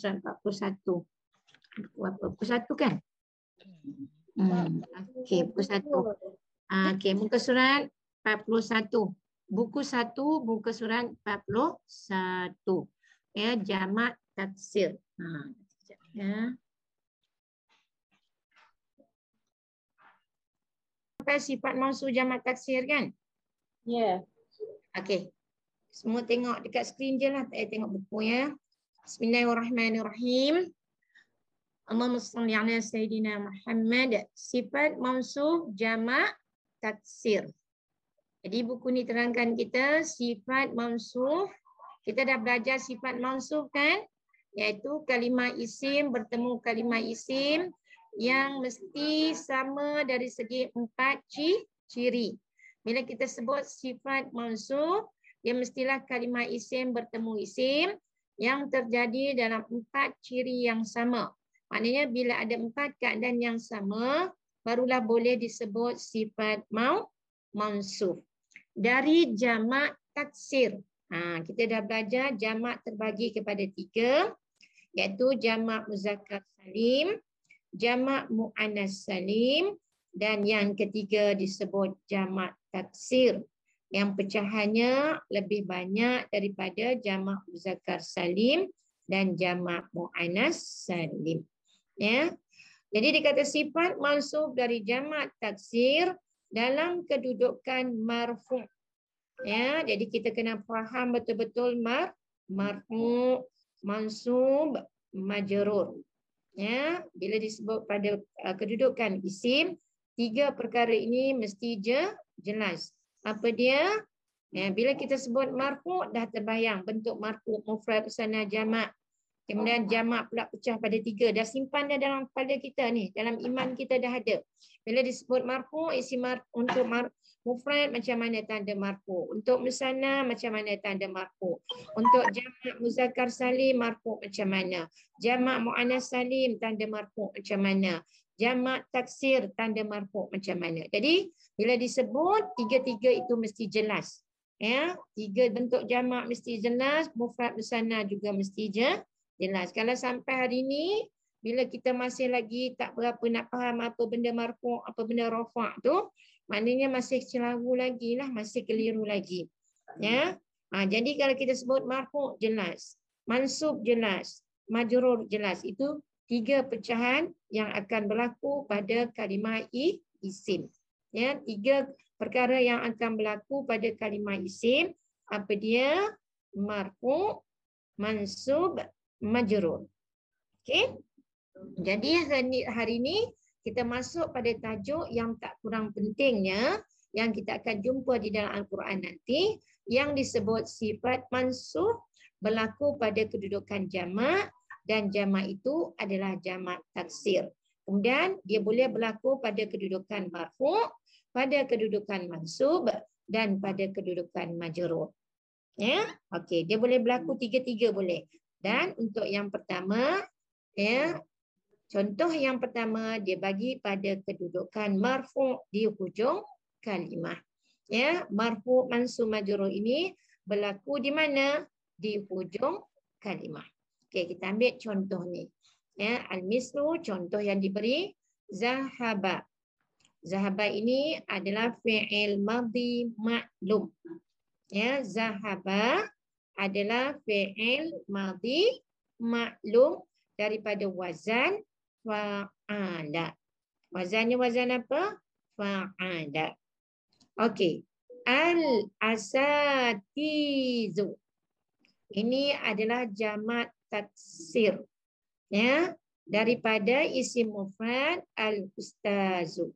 surat 41. Pukul 1 kan? Okey, pukul 1. Okey, muka surat 41. Buku 1, muka surat 41. Ya, jamak taksir. Ya. Sampai sifat mausul jamak taksir kan? Ya. Okey. Semua tengok dekat skrin je lah. Tak payah tengok buku ya. Bismillahirrahmanirrahim. Allahumma salli ala Sayyidina Muhammad. Sifat mausul jamak taksir. Jadi buku ni terangkan kita sifat mausul. Kita dah belajar sifat mausul kan? Iaitu kalimah isim bertemu kalimah isim yang mesti sama dari segi 4 ciri. Bila kita sebut sifat mausul, dia mestilah kalimah isim bertemu isim yang terjadi dalam 4 ciri yang sama. Maknanya bila ada 4 keadaan yang sama, barulah boleh disebut sifat mausul. Dari jamak taksir. Kita dah belajar jamak terbagi kepada 3, iaitu jamak muzakkar salim, jamak muannas salim, dan yang ketiga disebut jamak taksir yang pecahannya lebih banyak daripada jamak muzakkar salim dan jamak muannas salim. Ya. Jadi dikata sifat mansub dari jamak taksir dalam kedudukan marfu'. Ya, jadi kita kena faham betul-betul marfu', mansub, majrur. Ya, bila disebut pada kedudukan isim, 3 perkara ini mesti jelas. Apa dia? Ya, bila kita sebut marfu' dah terbayang bentuk marfu', mufrad, musanna, jamak. Kemudian jamak pula pecah pada 3. Dah simpan dah dalam kepala kita ni, dalam iman kita dah ada. Bila disebut marfu', isim untuk mufrad macam mana tanda marfu', untuk musanna macam mana tanda marfu', untuk jamak muzakkar salim marfu' macam mana, jamak muannas salim tanda marfu' macam mana, jamak taksir tanda marfu' macam mana. Jadi bila disebut 3-3 itu mesti jelas. Ya, 3 bentuk jamak mesti jelas, mufrad musanna juga mesti jelas. Kalau sampai hari ini bila kita masih lagi tak berapa nak faham apa benda marfu', apa benda rafa' tu, maknanya masih celaru lagi lah, masih keliru lagi. Ya. Jadi kalau kita sebut marfu' jelas, mansub jelas, majrur jelas, itu 3 pecahan yang akan berlaku pada kalimah isim. Ya, 3 perkara yang akan berlaku pada kalimah isim. Apa dia? Marfu', mansub, majrur. Okey. Jadi hari ini kita masuk pada tajuk yang tak kurang pentingnya yang kita akan jumpa di dalam Al-Quran nanti, yang disebut sifat mansub berlaku pada kedudukan jamak, dan jamak itu adalah jamak taksir. Kemudian dia boleh berlaku pada kedudukan marfu', pada kedudukan mansub, dan pada kedudukan majrur. Ya, okey, dia boleh berlaku 3-3 boleh. Dan untuk yang pertama, ya, contoh yang pertama dia bagi pada kedudukan marfu' di hujung kalimah. Ya, marfu', mansub, majrur ini berlaku di mana? Di hujung kalimah. Okey, kita ambil contoh ni. Ya, al-mislu, contoh yang diberi, zahaba. Zahaba ini adalah fi'il madhi ma'lum. Ya, zahaba adalah fi'il madhi maklum daripada wazan fa'ala. Wazannya wazan apa? Fa'ala. Okey. Al-asatizu. Ini adalah jamak taksir. Ya, daripada isim mufrad al-ustazu.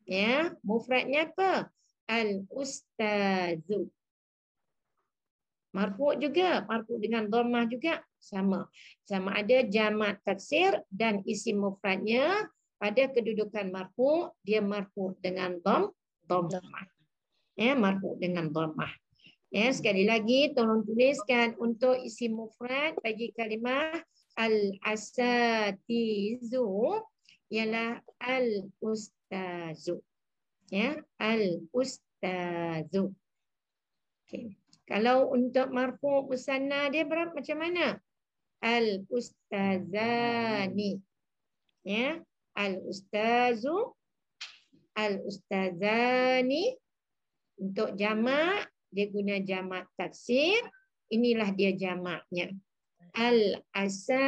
Ya, mufradnya apa? Al-ustazu. Marfu' juga, marfu' dengan dhammah juga sama. Sama ada jamak taksir dan isim mufradnya pada kedudukan marfu', dia marfu' dengan dhammah. Ya, marfu' dengan dhammah. Ya, sekali lagi tolong tuliskan untuk isim mufrad bagi kalimah al-asatizu ialah al-ustazu. Ya, al-ustazu. Okey. Kalau untuk marfu' musanna dia berapa macam mana? Al-ustazani. Ya, al-ustazu, al-ustazani. Untuk jamak, dia guna jamak taksir. Inilah dia jamaknya. Al-asatidu.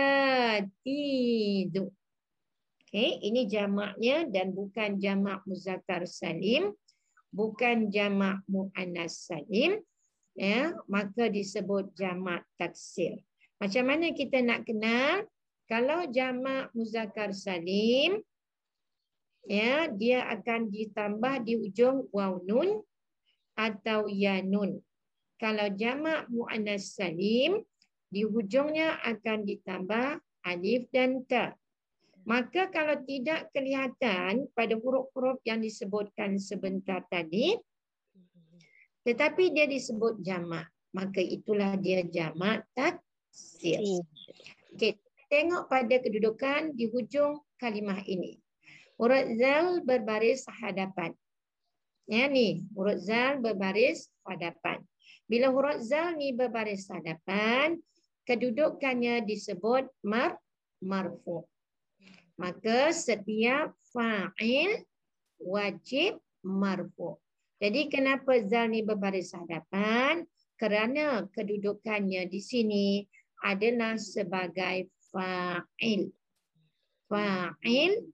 Okay, ini jamaknya dan bukan jamak muzakkar salim. Bukan jamak muannas salim. Ya, maka disebut jamak taksir. Macam mana kita nak kenal? Kalau jamak muzakkar salim, ya, dia akan ditambah di ujung waw nun atau ya nun. Kalau jamak muannas salim, di hujungnya akan ditambah alif dan ta. Maka kalau tidak kelihatan pada huruf-huruf yang disebutkan sebentar tadi, tetapi dia disebut jamak, maka itulah dia jamak taksir. Okey, tengok pada kedudukan di hujung kalimah ini. Huruf zal berbaris hadapan. Ya ni, huruf zal berbaris hadapan. Bila huruf zal ni berbaris hadapan, kedudukannya disebut marfu. Maka setiap fa'il wajib marfu. Jadi kenapa zal ni berbaris hadapan? Kerana kedudukannya di sini adalah sebagai fa'il. Fa'il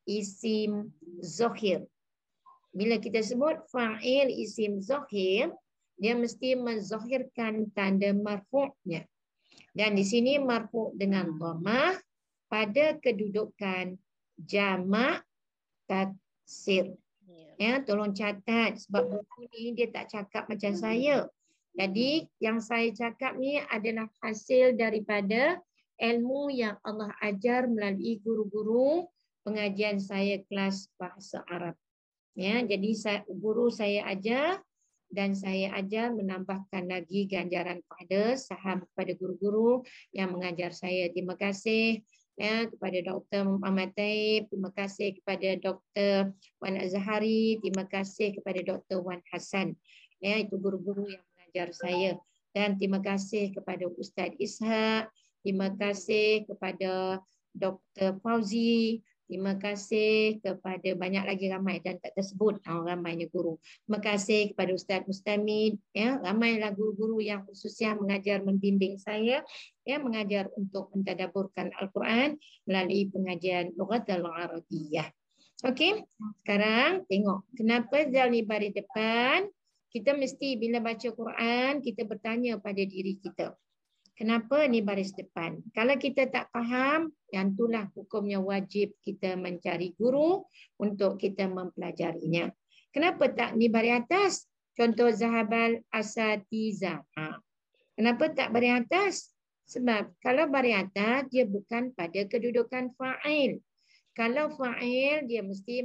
isim zahir. Bila kita sebut fa'il isim zahir, dia mesti menzahirkan tanda marfu'nya. Dan di sini marfu' dengan dhammah pada kedudukan jamak taksir. Ya, tolong catat sebab buku ni dia tak cakap macam saya. Jadi yang saya cakap ni adalah hasil daripada ilmu yang Allah ajar melalui guru-guru pengajian saya kelas bahasa Arab. Ya, jadi guru saya ajar dan saya ajar menambahkan lagi ganjaran pada saham kepada guru-guru yang mengajar saya. Terima kasih ya kepada Dr. Muhammad Taib, terima kasih kepada Dr. Wan Azhari, terima kasih kepada Dr. Wan Hassan. Ya, itu guru-guru yang mengajar saya. Dan terima kasih kepada Ustaz Ishak, terima kasih kepada Dr. Fauzi, terima kasih kepada banyak lagi ramai dan tak tersebut ramainya guru. Terima kasih kepada Ustaz Mustamid, ya, ramailah guru-guru yang khususnya mengajar membimbing saya, ya, mengajar untuk mentadaburkan Al-Quran melalui pengajian Lughat Al-Arabiyyah. Okey, sekarang tengok kenapa zal ni baris depan. Kita mesti bila baca Quran kita bertanya pada diri kita. Kenapa ni baris depan? Kalau kita tak faham, yang itulah hukumnya wajib kita mencari guru untuk kita mempelajarinya. Kenapa tak ni baris atas? Contoh zahabal asatiza. Kenapa tak baris atas? Sebab kalau baris atas, dia bukan pada kedudukan fa'il. Kalau fa'il, dia mesti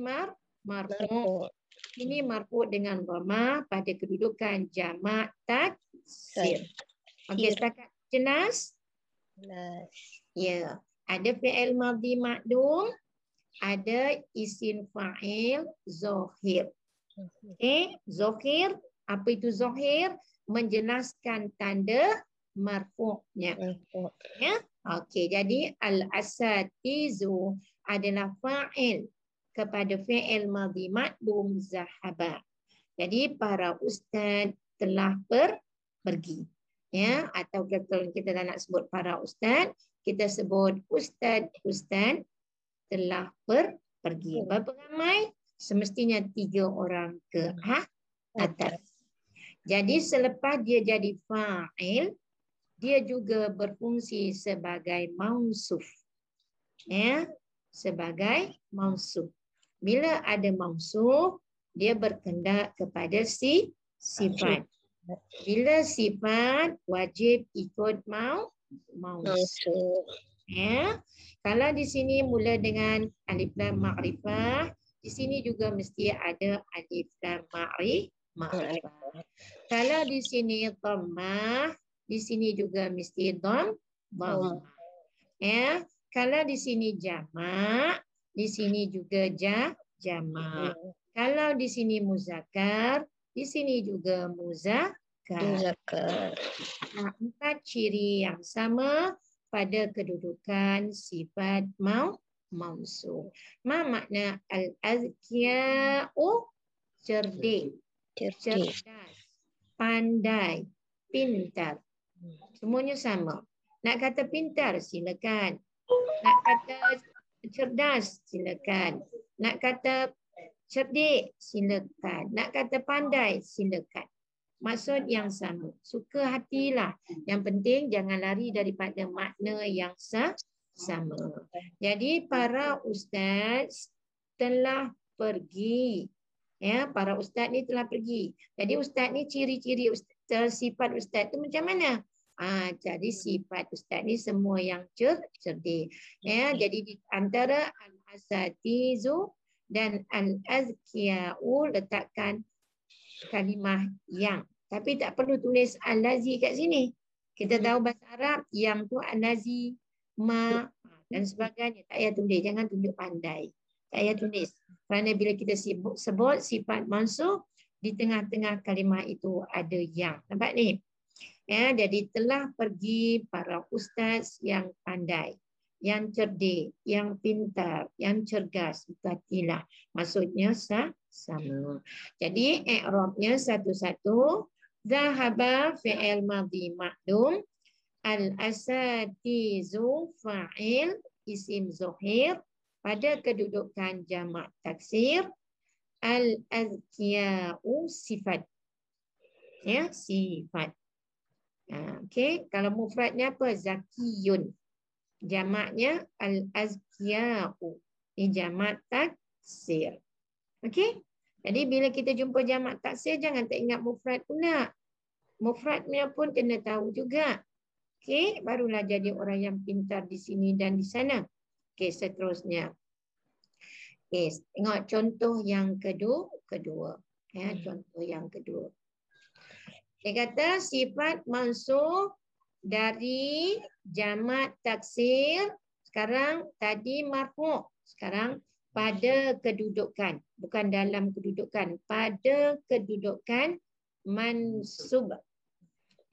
marfu'. Ini marfu' dengan dhammah pada kedudukan jamak taksir. Okey, setakat jelas? Jelas. Ya, ada fi'il madhi ma'dum, ada isim fa'il zahir. Okey, zahir, apa itu zahir? Menjelaskan tanda marfu'nya. Ya. Okey, jadi al-asatizu adalah fa'il kepada fi'il madhi ma'dum zahaba. Jadi para ustaz telah pergi. Ya, atau kalau kita tak nak sebut para ustaz, kita sebut ustaz telah pergi. Berapa ramai? Semestinya 3 orang ke atas. Jadi selepas dia jadi fa'il, dia juga berfungsi sebagai mausuf. Ya, sebagai mausuf. Bila ada mausuf, dia berkendak kepada sifat. Bila sifat wajib ikut mausuf. Ya. Kalau di sini mula dengan alif lam ma'rifah, di sini juga mesti ada alif lam ma'rifah. Kalau di sini dhammah, di sini juga mesti dhammah. Ya. Kalau di sini jamak, di sini juga jamak. Kalau di sini muzakkar, di sini juga muzakkar. Nah, 4 ciri yang sama pada kedudukan sifat mausuf. Ma makna al-azkiya'u? Cerdik, cerdas, pandai, pintar. Semuanya sama. Nak kata pintar, silakan. Nak kata cerdas, silakan. Nak kata cerdik, silakan. Nak kata pandai, silakan. Maksud yang sama. Suka hatilah. Yang penting jangan lari daripada makna yang sama. Jadi para ustaz telah pergi. Ya, para ustaz ni telah pergi. Jadi ustaz ni ciri-ciri sifat ustaz tu macam mana? Jadi sifat ustaz ni semua yang cerdik. Ya, jadi di antara al-asatizu dan al-azkiya'u letakkan kalimah yang. Tapi tak perlu tulis al-lazi kat sini. Kita tahu bahasa Arab yang tu al-lazi, ma dan sebagainya. Tak payah tulis. Jangan tunjuk pandai. Tak payah tulis. Kerana bila kita sebut sifat mansub, di tengah-tengah kalimah itu ada yang. Nampak ni? Ya, jadi telah pergi para ustaz yang pandai, yang cerdik, yang pintar, yang cergas. Berhatilah. Maksudnya sama. Jadi i'rabnya satu-satu. Zahaba fi'il madhi ma'lum. Al-asatizu fa'il isim zuhir pada kedudukan jamak taksir. Al-azkiya'u sifat. Ya, sifat. Okey, kalau mufradnya apa? Zakiyun. Jamaknya al-azkiya'u. Ini jamak taksir. Okey? Jadi bila kita jumpa jamak taksir, jangan tak ingat mufrad pula. Mufradnya pun kena tahu juga. Okey, barulah jadi orang yang pintar di sini dan di sana. Okey, seterusnya. Okey, tengok contoh yang kedua. Ya, contoh yang kedua. Dia kata sifat mansub dari jamak taksir. Sekarang tadi marfu'. Sekarang pada kedudukan. Bukan dalam kedudukan. Pada kedudukan mansub.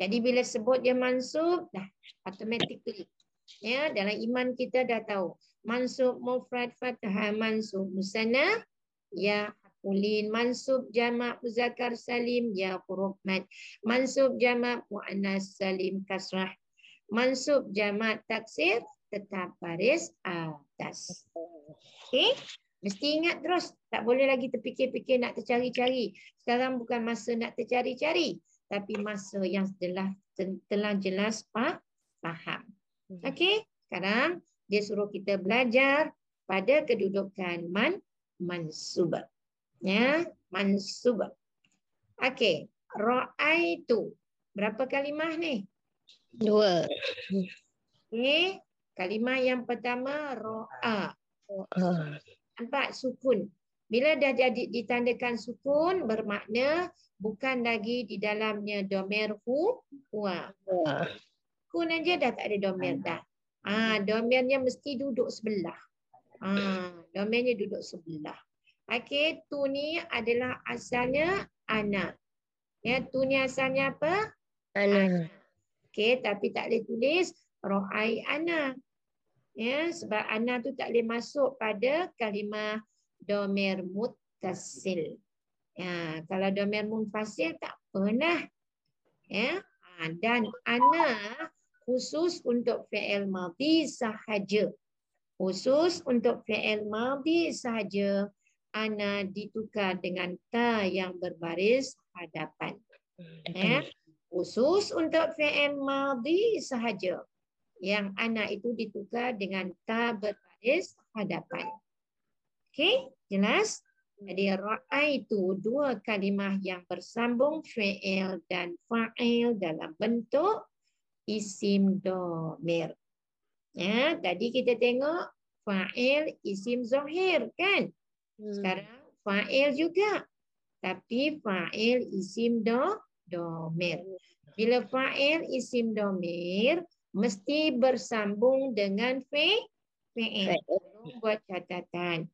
Jadi bila sebut dia mansub, dah automatically. Ya, dalam iman kita dah tahu. Mansub mufrad fathah, mansub musanna ya ulin, mansub jamak muzakkar salim ya huruf mad, mansub jamak muannas salim kasrah, mansub jamak taksir tetap baris atas. Okey? Mesti ingat terus. Tak boleh lagi terfikir-fikir nak tercari-cari. Sekarang bukan masa nak tercari-cari, tapi masa yang telah jelas faham. Okey? Sekarang dia suruh kita belajar pada kedudukan mansub. Ya, mansub. Okey, ra'aitu. Berapa kalimah ni? 2. Okey, kalimah yang pertama ra'a. Nampak sukun. Bila dah jadi ditandakan sukun, bermakna bukan lagi di dalamnya domir huwa. Sukun aja dah tak ada domir dah. Domirnya mesti duduk sebelah. Domirnya duduk sebelah. Okey, tu ni adalah asalnya ana. Ya, tu ni asalnya apa? Ana. Okey, tapi tak boleh tulis ra'ai ana. Ya, sebab ana tu tak boleh masuk pada kalimah domir muttasil. Ya, kalau domir munfasil tak pernah. Ya, dan ana khusus untuk fi'il madhi sahaja. Khusus untuk fi'il madhi sahaja, ana ditukar dengan ta yang berbaris hadapan. Ya, khusus untuk fi'il madhi sahaja. Yang ana itu ditukar dengan ta berbaris hadapan. Okey, jelas? Jadi ra'aitu dua kalimah yang bersambung fi'il dan fa'il dalam bentuk isim domir. Ya, tadi kita tengok fa'il isim zahir kan? Sekarang fa'il juga. Tapi fa'il isim domir. Bila fa'il isim domir mesti bersambung dengan fi'il. Buat catatan.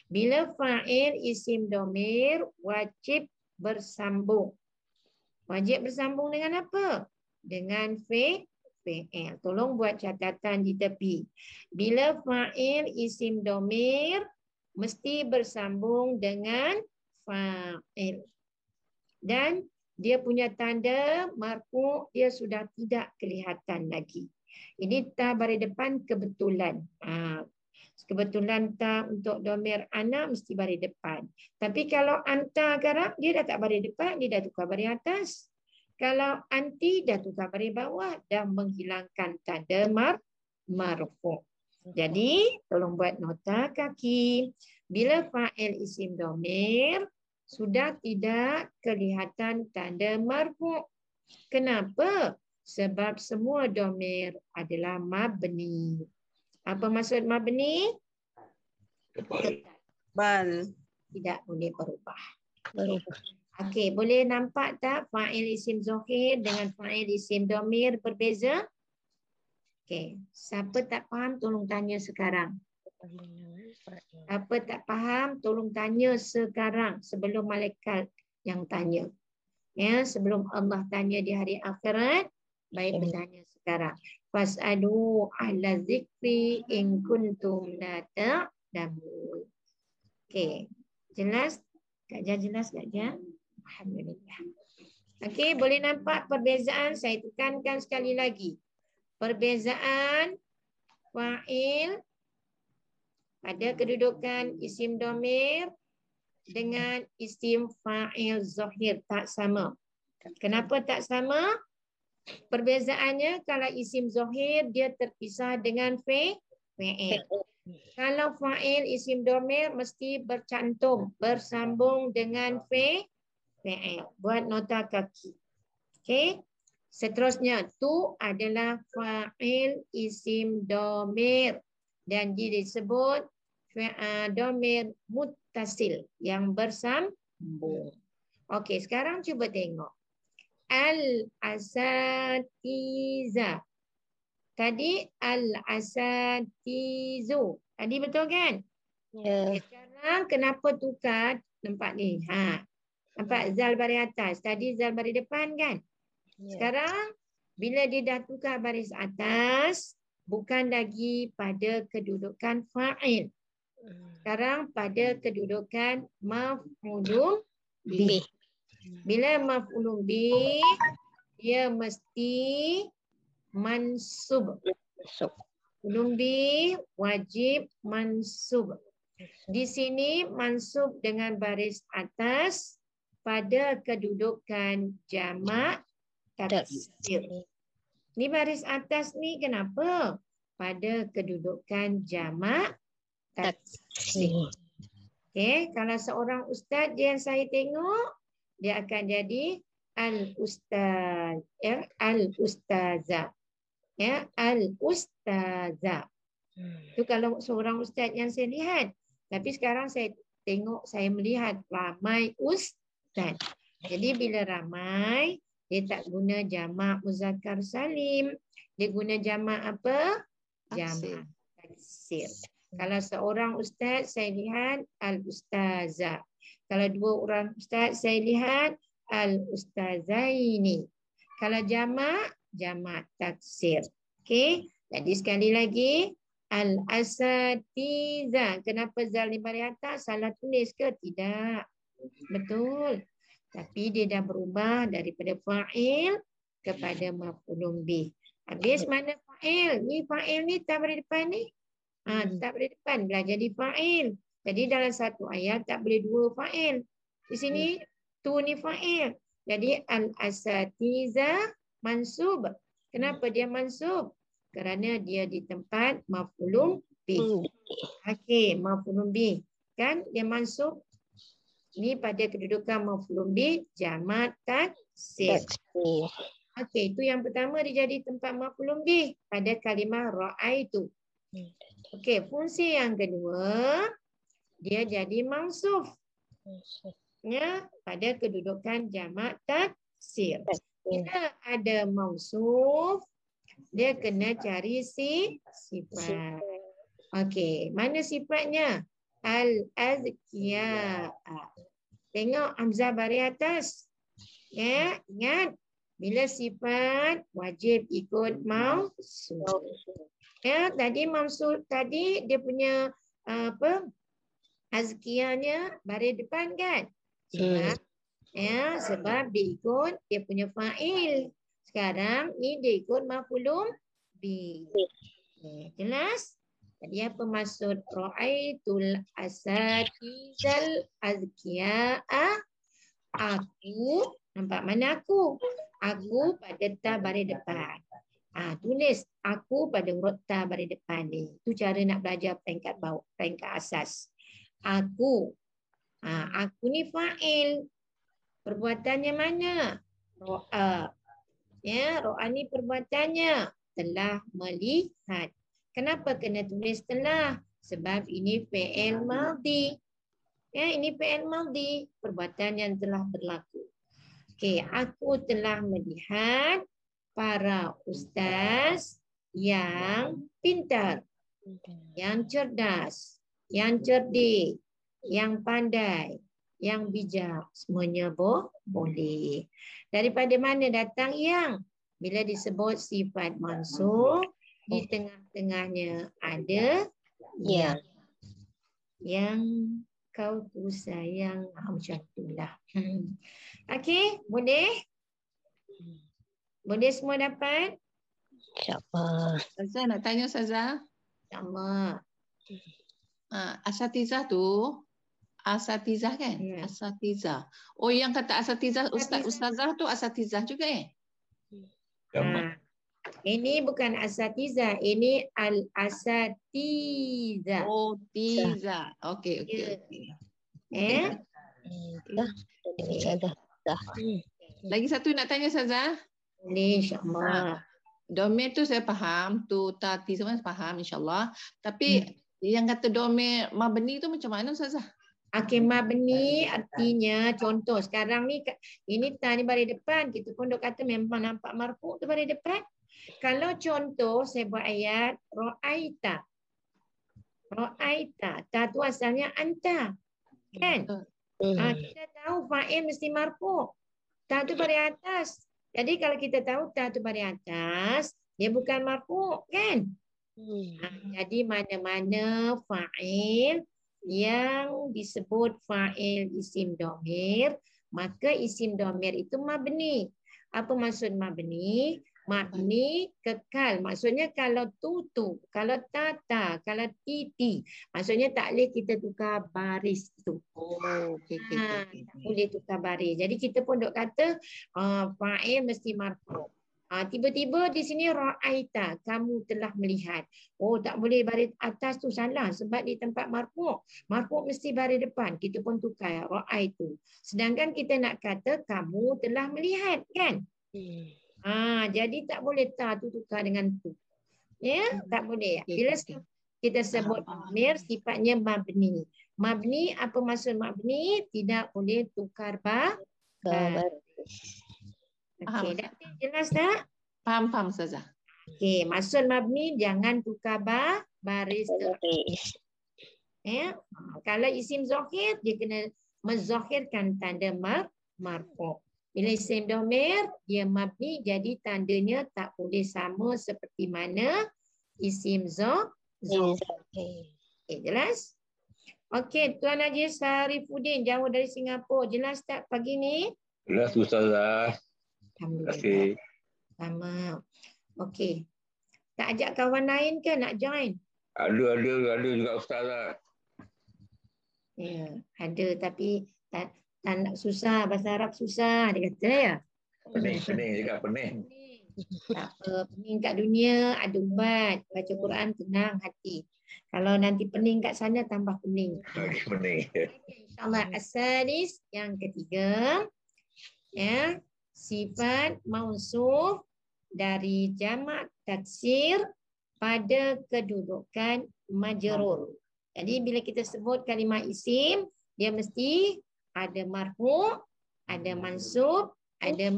Bila fa'il isim domir wajib bersambung. Wajib bersambung dengan apa? Dengan fi'il. fi'il. Tolong buat catatan di tepi. Bila fa'il isim domir mesti bersambung dengan fa'il. Dan dia punya tanda marfu dia sudah tidak kelihatan lagi. Ini ta baris depan kebetulan. Kebetulan ta untuk domir anak mesti baris depan. Tapi kalau anta sekarang dia dah tak baris depan, dia dah tukar baris atas. Kalau anti dah tukar baris bawah, dah menghilangkan tanda marfu. Jadi tolong buat nota kaki. Bila fa'il isim domir sudah tidak kelihatan tanda marfu. Kenapa? Sebab semua domir adalah mabni. Apa maksud mabni? Bal. Tidak boleh berubah. Berubah. Okey, boleh nampak tak fa'il isim zahir dengan fa'il isim domir berbeza? Okey, siapa tak faham tolong tanya sekarang. Siapa tak faham tolong tanya sekarang sebelum malaikat yang tanya. Ya, sebelum Allah tanya di hari akhirat, baik bertanya sekarang. Fas'alu ahla zikri in kuntum la ta'lamun. Okey, jelas? Kak Jah jelas Kak Jah? Alhamdulillah. Okey, boleh nampak perbezaan? Saya tekankan sekali lagi. Perbezaan fa'il pada kedudukan isim domir dengan isim fa'il zahir tak sama. Kenapa tak sama? Perbezaannya kalau isim zahir dia terpisah dengan fa'il. Kalau fa'il isim domir mesti bercantum, bersambung dengan fa'il. Buat nota kaki. Okey. Seterusnya tu adalah fa'il isim domir dan dia disebut domir muttasil yang bersambung. Okey, sekarang cuba tengok. Al-asatiza. Tadi al-asatizu. Tadi betul kan? Ya. Sekarang kenapa tukar tempat ni? Nampak zal baris atas. Tadi zal baris depan kan? Sekarang bila dia dah tukar baris atas, bukan lagi pada kedudukan fa'il. Sekarang pada kedudukan maf'ulun bih. Bila maf'ulun bih, dia mesti mansub. Maf'ulun bih wajib mansub. Di sini mansub dengan baris atas pada kedudukan jamak taksir. Ni baris atas ni kenapa? Pada kedudukan jamak taksir. Okey, kalau seorang ustaz yang saya tengok, dia akan jadi al-ustaz, ya, al-ustazah. Ya, al-ustazah. Itu kalau seorang ustaz yang saya lihat. Tapi sekarang saya tengok, saya melihat ramai ustaz. Jadi bila ramai, dia tak guna jamak muzakkar salim. Dia guna jamak apa? Jamak taksir. Kalau seorang ustaz, saya lihat al-ustazah. Kalau dua orang ustaz, saya lihat al-ustazaini. Kalau jamak, jamak taksir. Okey. Jadi sekali lagi, al-asatiza. Kenapa zal ni baris atas? Salah tulis ke? Tidak. Betul. Tapi dia dah berubah daripada fa'il kepada maf'ulun bih. Habis mana fa'il? Ni fa'il ni tak baris depan ni. Tak boleh depan belah jadi fa'il. Jadi dalam satu ayat tak boleh dua fa'il. Di sini tu ni fa'il. Jadi al-asatiza mansub. Kenapa dia mansub? Kerana dia di tempat maf'ulun bih. Okey, maf'ulun bih. Kan dia mansub. Ni pada kedudukan maf'ulun bih jamak taksir. Okey, itu yang pertama dia jadi tempat maf'ulun bih pada kalimah ra'aitu. Okey, fungsi yang kedua dia jadi mansuf. Ya, pada kedudukan jamak taksir. Bila ada mansuf, dia kena cari sifat. Okey, mana sifatnya? Al-azkiya. Tengok hamzah baris atas. Ya, ingat Bila sifat wajib ikut mausuf. Ya, tadi mausuf tadi dia punya apa? Azkiyahnya baris depan kan? Sebab sebab dia ikut dia punya fa'il. Sekarang ni dia ikut maf'ulun bi. Jelas? Tadi apa maksud ra'aitul asatizal azkiya'a? Aku, nampak mana aku? Aku pada ta baris depan. Tulis aku pada huruf ta baris depan ni. Itu cara nak belajar peringkat bawah, peringkat asas. Aku. Aku ni fa'il. Perbuatannya mana? Ro'a. Ya, ro'a ni perbuatannya telah melihat. Kenapa kena tulis telah? Sebab ini fi'il madhi. Ya, ini fi'il madhi, perbuatan yang telah berlaku. Okey, aku telah melihat para ustaz yang pintar, yang cerdas, yang cerdik, yang pandai, yang bijak, semuanya boleh. Daripada mana datang yang? Bila disebut sifat mansub, di tengah-tengahnya ada yang. Yang kau tu sayang, macam itulah. Okey, boleh? Boleh semua dapat? InsyaAllah. Ustazah nak tanya Ustazah. InsyaAllah. Asatizah tu, asatizah kan? Ya. Asatizah. Oh, yang kata asatizah, ustazah tu asatizah juga Ini bukan asatizah, ini al-asatizah. Oh, tiza. Okey. Lagi satu nak tanya Ustazah. Boleh, insyaAllah. Domir tu saya faham, tu tati semua faham insyaAllah. Tapi yang kata domir mabni tu macam mana Ustazah? Okey, mabni artinya contoh sekarang ni ini ta ni baris depan, kita pun dok kata memang nampak marfu tu baris depan. Kalau contoh saya buat ayat ra'aita. Ra'aita, ta tu asalnya anta. Kan? Kita tahu fa'il mesti marfu. Ta tu baris atas. Jadi kalau kita tahu ta tu baris atas, dia bukan marfu, kan? Jadi mana-mana fa'il yang disebut fa'il isim domir, maka isim domir itu mabni. Apa maksud mabni? Mabni kekal. Maksudnya kalau tu, kalau ta, kalau ti. Maksudnya tak boleh kita tukar baris tu. Tak boleh tukar baris. Jadi kita pun dok kata fa'il mesti marfu. Tiba-tiba di sini ra'aita, kamu telah melihat. Oh, tak boleh baris atas tu salah sebab di tempat marfu. Marfu mesti baris depan. Kita pun tukar ra'aitu. Sedangkan kita nak kata kamu telah melihat, kan? Jadi tak boleh ta tu tukar dengan tu. Ya, tak boleh. Bila kita sebut domir sifatnya mabni. Mabni, apa maksud mabni? Tidak boleh tukar baris. Okey, dah jelas tak? Faham Ustazah. Okey, maksud mabni jangan tukar baris. Ya. Kalau isim zahir dia kena menzahirkan tanda marfu. Bila isim domir dia mabni jadi tandanya tak boleh sama seperti mana isim zahir. Okey, jelas? Okey, Tuan Haji Sarifuddin jauh dari Singapura. Jelas tak pagi ni? Jelas Ustazah. Alhamdulillah. Terima kasih. Sama. Okey. Tak ajak kawan lain ke nak join? Ada juga Ustazah. Ya, ada tapi tak nak susah. Bahasa Arab susah dia kata ya. Pening juga pening. Tak apa, pening kat dunia ada ubat. Baca Quran tenang hati. Kalau nanti pening kat sana tambah pening. Pening. InsyaAllah asalis yang ketiga. Ya, sifat mausuf dari jamak taksir pada kedudukan majrur. Jadi bila kita sebut kalimah isim, dia mesti ada marfu, ada mansub, ada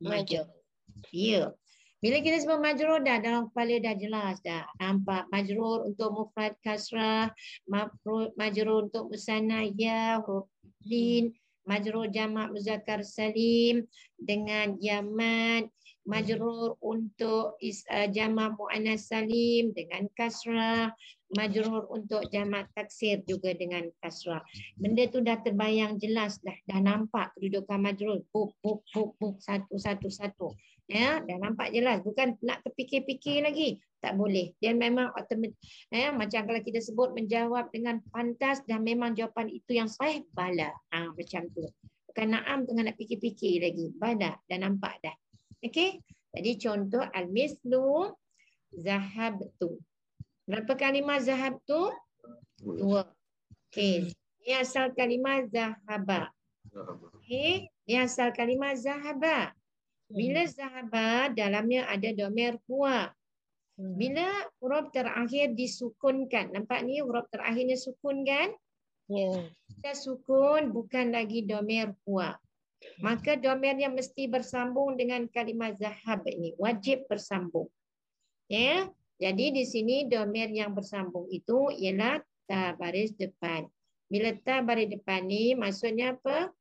majrur. Ya. Bila kita sebut majrur dah dalam kepala dah jelas dah. Nampak majrur untuk mufrad kasrah, majrur untuk musanna ya, huruf lin, majrur jamak muzakkar salim dengan yamat, majrur untuk jamak muannas salim dengan kasrah, majrur untuk jamak taksir juga dengan kasrah. Benda tu dah terbayang jelas dah nampak kedudukan majrur buk satu. Ya, dah nampak jelas, bukan nak terfikir-fikir lagi. Tak boleh. Dia memang otomatik, macam kalau kita sebut menjawab dengan pantas dan memang jawapan itu yang sahih, bala. Macam tu. Bukan na'am tengah nak fikir-fikir lagi. Bala, dah nampak dah. Okey? Jadi contoh al-mislu zahabtu. Berapa kalimah zahabtu? 2. Okey. Ini asal kalimah zahaba. Okey. Ini asal kalimah zahaba. Bila zahaba dalamnya ada domir huwa. Bila huruf terakhir disukunkan. Nampak ni huruf terakhirnya sukun kan? Ya. Kita sukun bukan lagi domir huwa. Maka domirnya mesti bersambung dengan kalimah zahab ini. Wajib bersambung. Ya. Jadi di sini domir yang bersambung itu ialah ta baris depan. Bila ta baris depan ni maksudnya apa?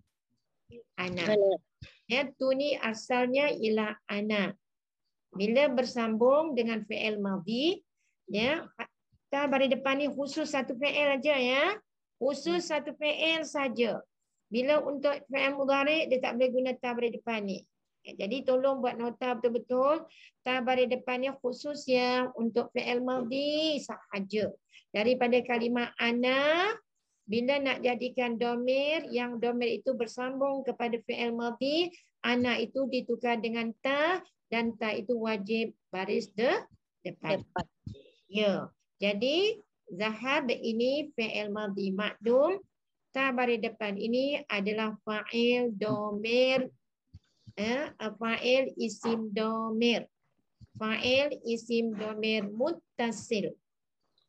Anak. Ya, tu ni asalnya ialah ana. Bila bersambung dengan fi'il madhi, ya, ta baris depan ni khusus satu fi'il aja ya. Khusus satu fi'il saja. Bila untuk fi'il mudhari' dia tak boleh guna ta baris depan ni. Jadi tolong buat nota betul-betul. Ta baris depan ni khusus yang untuk fi'il madhi sahaja. Daripada kalimah ana, bila nak jadikan domir, yang domir itu bersambung kepada fi'il madhi, ana itu ditukar dengan ta dan ta itu wajib baris depan. Ya. Jadi zahab ini fi'il madhi ma'dum, ta baris depan ini adalah fa'il domir, fa'il isim domir. Fa'il isim domir muttasil.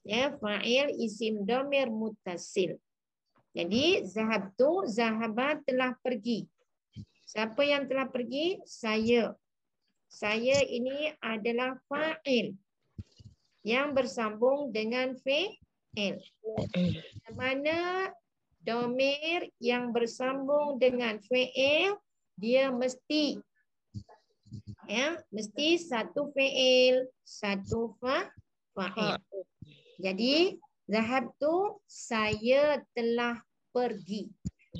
Ya, fa'il isim domir muttasil. Jadi zahabtu, zahabat telah pergi. Siapa yang telah pergi? Saya. Saya ini adalah fa'il yang bersambung dengan fi'il. Mana domir yang bersambung dengan fi'il, dia mesti satu fi'il, satu fa'il. Jadi zahabtu, saya telah pergi.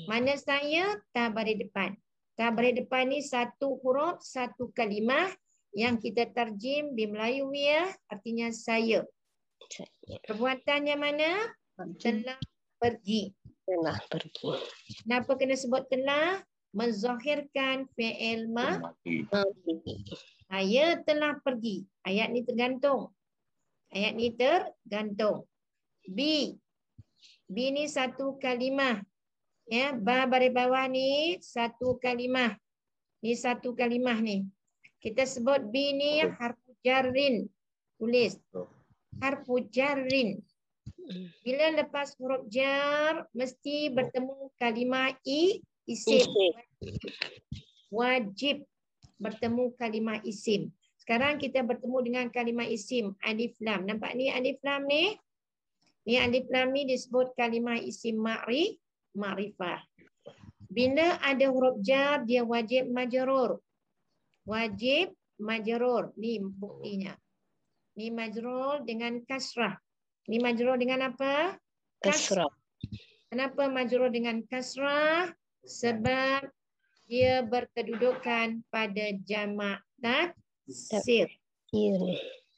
Mana saya? Ta baris depan. Ta baris depan ni satu huruf, satu kalimah yang kita terjem di Melayuiyah artinya saya. Perbuatannya mana? Telah pergi. Telah pergi. Kenapa kena sebut telah? Menzahirkan fi'il saya telah pergi. Ayat ni tergantung. Ayat ni tergantung. B ni satu kalimah. Ya, ba baris bawah ni satu kalimah. Ni satu kalimah ni. Kita sebut B ni harfu jarrin. Tulis. Harfu jarrin. Bila lepas huruf jar mesti bertemu kalimah isim. Wajib bertemu kalimah isim. Sekarang kita bertemu dengan kalimah isim alif lam. Nampak ni alif lam ni? Ni alif lam ni disebut kalimah isim ma'rifah. Bila ada huruf jar dia wajib majrur. Wajib majrur. Ni buktinya. Ni majrur dengan kasrah. Ni majrur dengan apa? Kasrah. Kenapa majrur dengan kasrah? Sebab dia berkedudukan pada jamak taksir.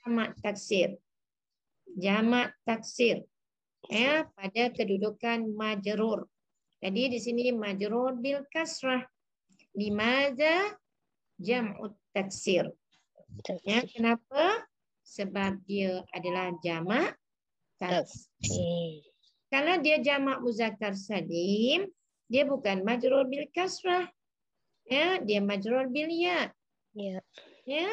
Jamak taksir. Jamak taksir. Ya, pada kedudukan majrur. Jadi di sini majrur bil kasrah. Limadza jam'ut taksir. Ya, kenapa? Sebab dia adalah jamak taksir. Kalau dia jamak muzakkar salim, dia bukan majrur bil kasrah. Ya, dia majrur bil ya. Ya. Ya.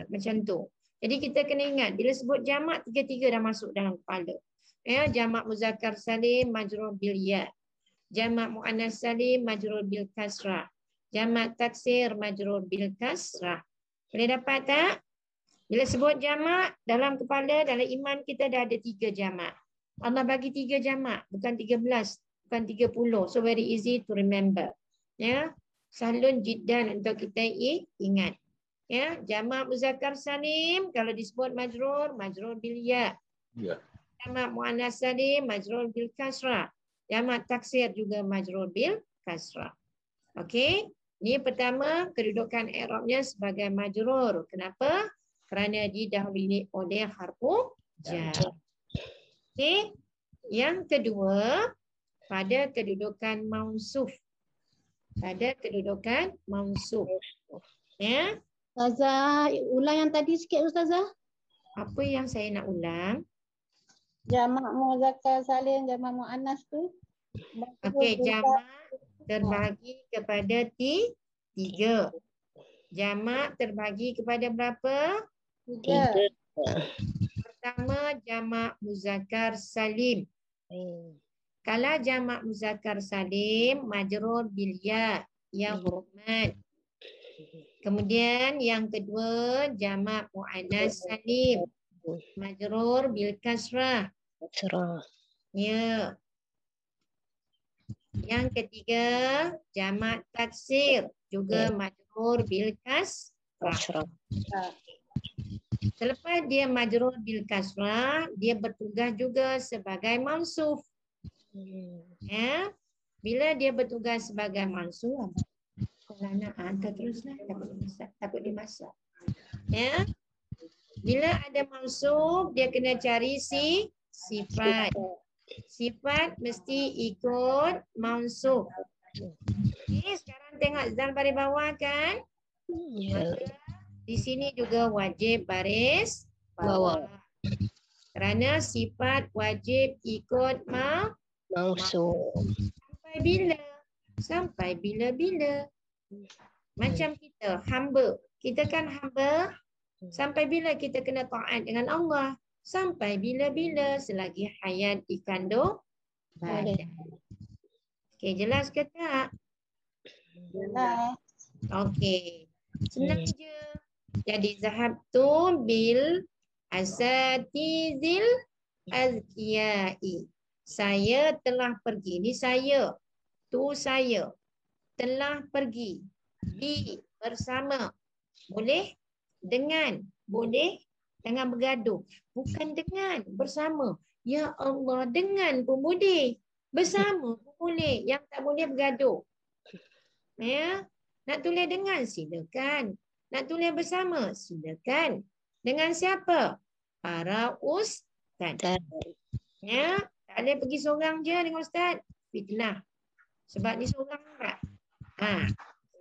Macam tu. Jadi kita kena ingat bila sebut jamak tiga-tiga dah masuk dalam kepala. Ya, jamak muzakkar salim majrur bil ya. Jamak muannas salim majrur bil kasrah. Jamak taksir majrur bil kasrah. Boleh dapat tak? Bila sebut jamak dalam kepala, dalam iman kita dah ada 3 jamak. Allah bagi 3 jamak, bukan 13. bukan 30. So very easy to remember. Ya, sahlun jiddan untuk kita ingat. Ya, jamak muzakkar salim kalau disebut majrur bil ya. Ya. Jamak muannas salim majrur bil kasrah. Jamak taksir juga majrur bil kasrah. Okey. Ini pertama kedudukan i'rabnya sebagai majrur. Kenapa? Kerana didahului oleh harfu jar. Okey. Yang kedua, pada kedudukan mausuf. Pada kedudukan mausuf. Ya. Ustazah, ulang yang tadi sikit Ustazah. Apa yang saya nak ulang? Jamak muzakkar salim, jamak muannas tu. Okey, jamak terbagi kepada tiga. Jamak terbagi kepada berapa? Tiga. Pertama, jamak muzakkar salim. Kalau jamak muzakkar salim, majrur bil ya, yang huruf. Kemudian yang kedua, jamak muannas salim, majrur bil kasrah. Ya. Yang ketiga, jamak taksir, juga majrur bil kasrah. Selepas dia majrur bil kasrah, dia bertugas juga sebagai mansuf. Ya. Bila dia bertugas sebagai mansuf, kalau nak hantar teruslah, takut dimasak. Ya. Bila ada mansuf, dia kena cari sifat. Sifat mesti ikut mansuf. Okay, sekarang tengok Zal baris bawah kan? Maka di sini juga wajib baris bawah. Kerana sifat wajib ikut mansuf. Sampai bila? Sampai bila-bila. Macam kita hamba. Kita kan hamba. Sampai bila kita kena taat dengan Allah? Sampai bila-bila selagi hayat di kandung badan. Okey, jelas ke tak? Jelas. Okey. Senang je. Jadi zahabtu bil asatizil azkiyai. Saya telah pergi. Ini saya. Tu saya. Telah pergi. Di bersama. Boleh? Dengan. Boleh? Jangan bergaduh. Bukan dengan. Bersama. Ya Allah. Dengan pun boleh. Bersama pun boleh. Yang tak boleh bergaduh. Ya. Nak tulis dengan? Silakan. Nak tulis bersama? Silakan. Dengan siapa? Para ustaz. Ya. Tak boleh pergi seorang je dengan ustaz. Fitnah. Sebab ni seorang tak.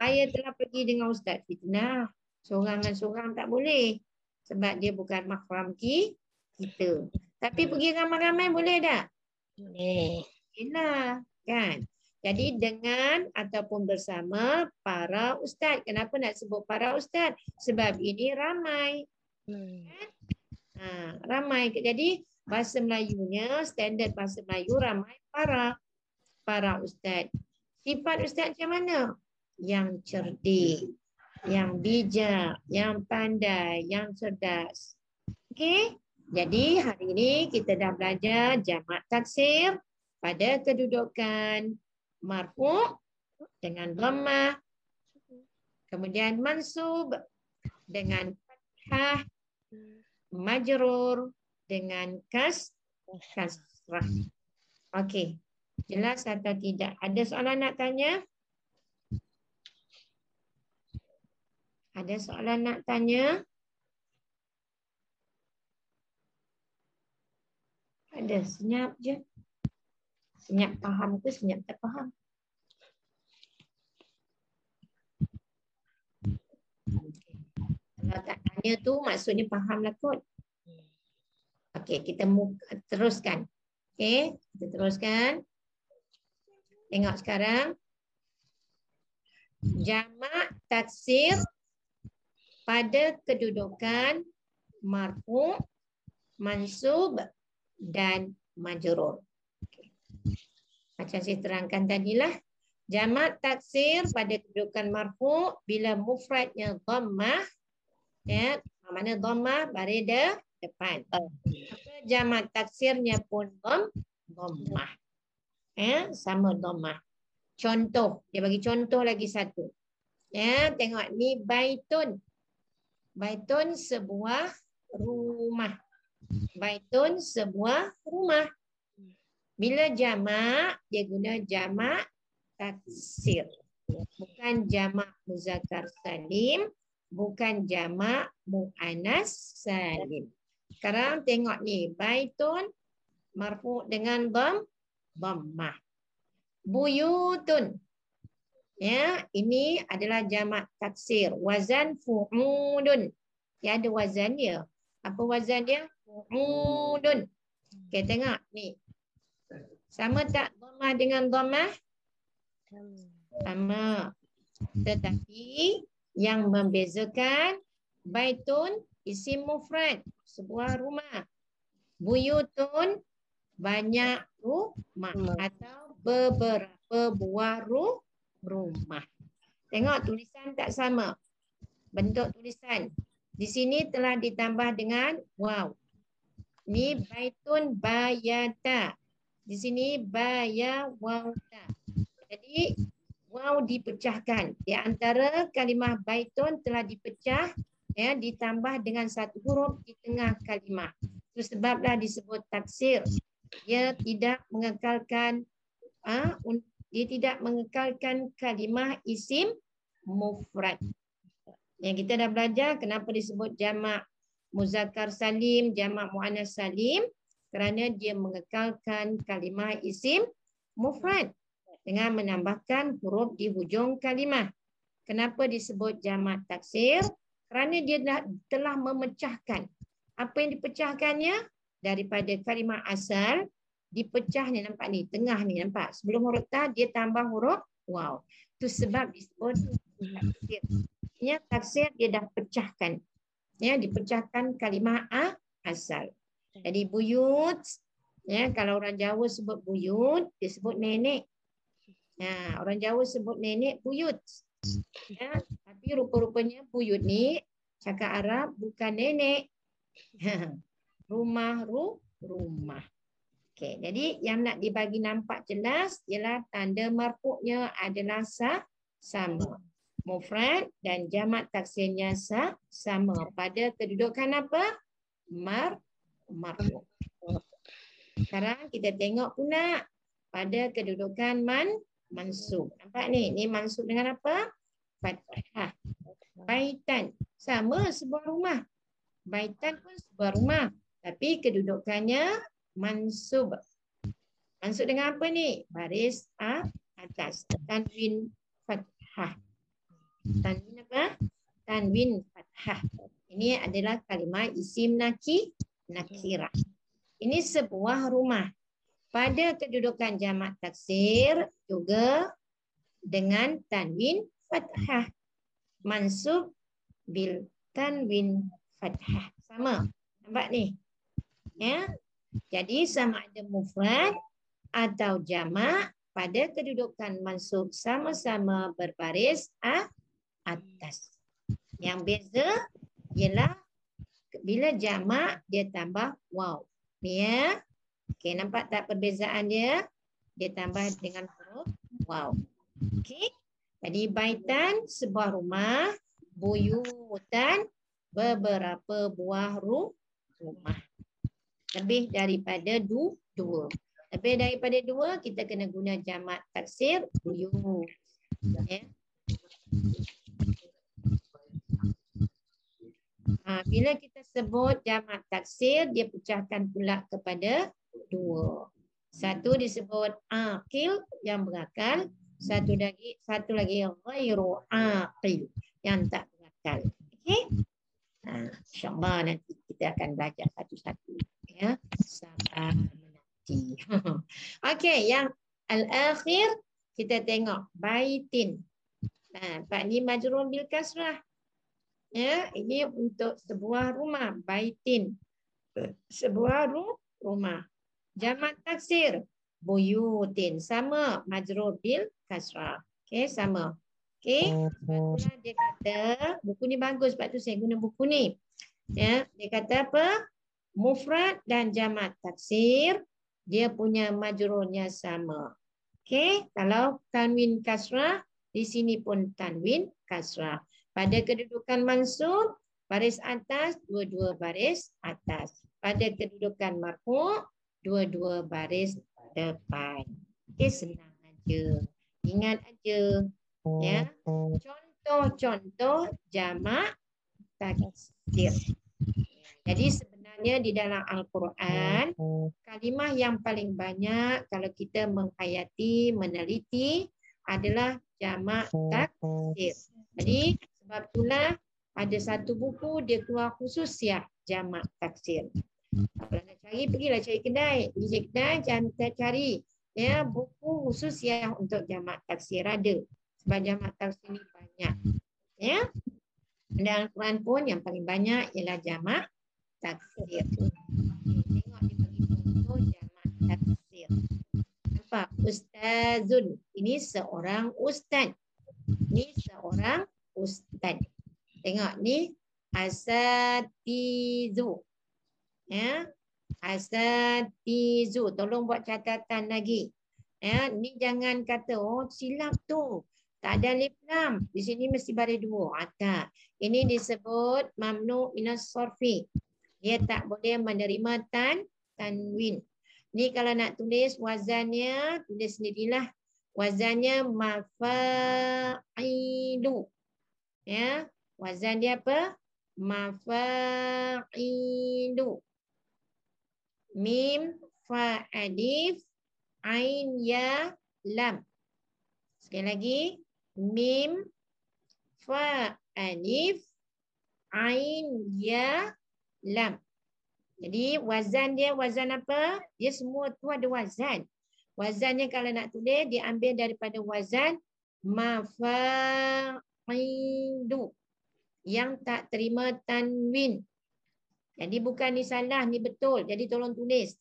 Saya telah pergi dengan ustaz. Fitnah. Seorang dengan seorang tak boleh. Sebab dia bukan mahram kita. Tapi pergi ramai-ramai boleh tak? Boleh. Yelah. Kan? Jadi dengan ataupun bersama para ustaz. Kenapa nak sebut para ustaz? Sebab ini ramai. Kan? Ramai. Jadi bahasa Melayunya, standard bahasa Melayu ramai para ustaz. Sifat ustaz macam mana? Yang cerdik, yang bijak, yang pandai, yang cerdas. Okey? Jadi hari ini kita dah belajar jamak taksir pada kedudukan marfu' dengan dhammah, kemudian mansub dengan fathah, majrur dengan kasrah. Okey. Jelas atau tidak? Ada soalan nak tanya? Ada soalan nak tanya? Ada, senyap je. Senyap faham ke senyap tak faham? Okay. Kalau tak tanya tu maksudnya faham lah kot. Okey, kita teruskan. Okey, kita teruskan. Tengok sekarang. Jamak taksir pada kedudukan marfu', mansub dan majrur. Okay. Macam saya terangkan tadilah. Jamak taksir pada kedudukan marfu' bila mufradnya dhammah, ya, mana dhammah baris depan. Maka jamak taksirnya pun dhammah. Sama dhammah. Contoh, dia bagi contoh lagi satu. Tengok ni baitun. Baitun sebuah rumah. Baitun sebuah rumah. Bila jamak, dia guna jamak taksir. Bukan jamak muzakkar salim, bukan jamak muannas salim. Sekarang tengok ni, baitun marfu dengan dhammah. Buyutun. Ini adalah jamak taksir. Wazan fu'udun. Dia ada wazan dia. Apa wazan dia? Fu'udun. Okey, tengok ni. Sama tak dhammah dengan dhammah? Sama. Tetapi yang membezakan baitun isim mufrad, sebuah rumah. Buyutun banyak rumah atau beberapa buah rumah. Tengok tulisan tak sama. Bentuk tulisan. Di sini telah ditambah dengan waw. Ni baitun bayata. Di sini baya wawta. Jadi waw dipecahkan. Di antara kalimah baitun telah dipecah, ditambah dengan satu huruf di tengah kalimah. Itu sebablah disebut taksir. Dia tidak mengekalkan kalimah isim mufrad. Yang kita dah belajar kenapa disebut jamak muzakkar salim, jamak muannas salim, kerana dia mengekalkan kalimah isim mufrad dengan menambahkan huruf di hujung kalimah. Kenapa disebut jamak taksir? Kerana dia telah memecahkan. Apa yang dipecahkannya? Daripada kalimah asal, dipecah ni, nampak ni, tengah ni, nampak? Sebelum huruf ta, dia tambah huruf waw. Itu sebab disebut taksir. Taksir dia dah pecahkan. Dipecahkan kalimah asal. Jadi buyut, kalau orang Jawa sebut buyut, dia sebut nenek. Orang Jawa sebut nenek buyut. Tapi rupa-rupanya buyut ni, cakap Arab bukan nenek. Rumah. Okey, jadi yang nak dibagi nampak jelas ialah tanda marfu'nya adalah sama. Mufrad dan jamak taksirnya sama pada kedudukan apa? Marfu'. Sekarang kita tengok pula pada kedudukan mansub. Nampak ni? Ni mansub dengan apa? Fathah. Baitan. Sama sebuah rumah. Baitan pun sebuah rumah. Tapi kedudukannya mansub. Mansub dengan apa ni? Baris atas. Tanwin fathah. Tanwin apa? Tanwin fathah. Ini adalah kalimah isim nakirah. Ini sebuah rumah. Pada kedudukan jamak taksir juga dengan tanwin fathah. Mansub bil tanwin fathah. Sama. Nampak ni? Jadi sama ada mufrad atau jamak pada kedudukan mansub sama-sama berbaris atas. Yang beza ialah bila jamak dia tambah waw. Ni okey, nampak tak perbezaan dia? Dia tambah dengan huruf waw. Okey. Jadi baitan sebuah rumah, buyutan beberapa buah rumah. Lebih daripada dua. Lebih daripada dua, kita kena guna jamak taksir buyut. Bila kita sebut jamak taksir, dia pecahkan pula kepada dua. Satu disebut aqil yang berakal, satu lagi ghairu aqil yang tak berakal. Okey? InsyaAllah nanti kita akan belajar satu-satu. Sabar menanti. Okey, yang al-akhir kita tengok baitin. Pak ni majrur bil kasrah. Ini untuk sebuah rumah, baitin. Sebuah rumah. Jamak taksir buyutin, sama majrur bil kasrah. Okey, sama. Okey. Sebab itulah dia kata buku ni bagus, sebab tu saya guna buku ni. Dia kata apa? Mufrad dan jamak taksir dia punya majrurnya sama. Okey, kalau tanwin kasrah, di sini pun tanwin kasrah. Pada kedudukan mansub, baris atas, dua-dua baris atas. Pada kedudukan marfu', dua-dua baris depan. Okey, senang aja. Ingat aja. Ya. Contoh-contoh jamak taksir. Jadi sebenarnya di dalam Al-Quran, kalimah yang paling banyak kalau kita menghayati, meneliti adalah jamak taksir. Jadi sebab itulah ada satu buku dia keluar khusus ya jamak taksir. Kalau nak cari, pergilah cari kedai. Pergi kedai, cari ya buku khusus yang untuk jamak taksir ada. Sebab jamak taksir ni banyak. Ya. Dan Al-Quran pun yang paling banyak ialah jamak taksir. Tengok dia bagi contoh jamak taksir. Nampak? Ustazun. Ini seorang ustaz. Ini seorang ustaz. Tengok ni. Asatizu. Ya. Asatizu. Tolong buat catatan lagi. Ya. Ni jangan kata, oh silap tu. Tak ada alif lam. Di sini mesti baris dua. Tak. Ini disebut mamnu minas sorfi. Dia tak boleh menerima tanwin. Ni kalau nak tulis wazannya, tulis sendirilah. Wazannya mafa'ilu. Ya, wazan dia apa? Mafa'ilu. Mim, fa, alif, ain, ya, lam. Sekali lagi. Mim, fa, alif, ain, ya, lam. Jadi wazan dia wazan apa? Dia semua tu ada wazan. Wazannya kalau nak tulis dia ambil daripada wazan mafa'ilu yang tak terima tanwin. Jadi bukan ni salah, ni betul. Jadi tolong tulis.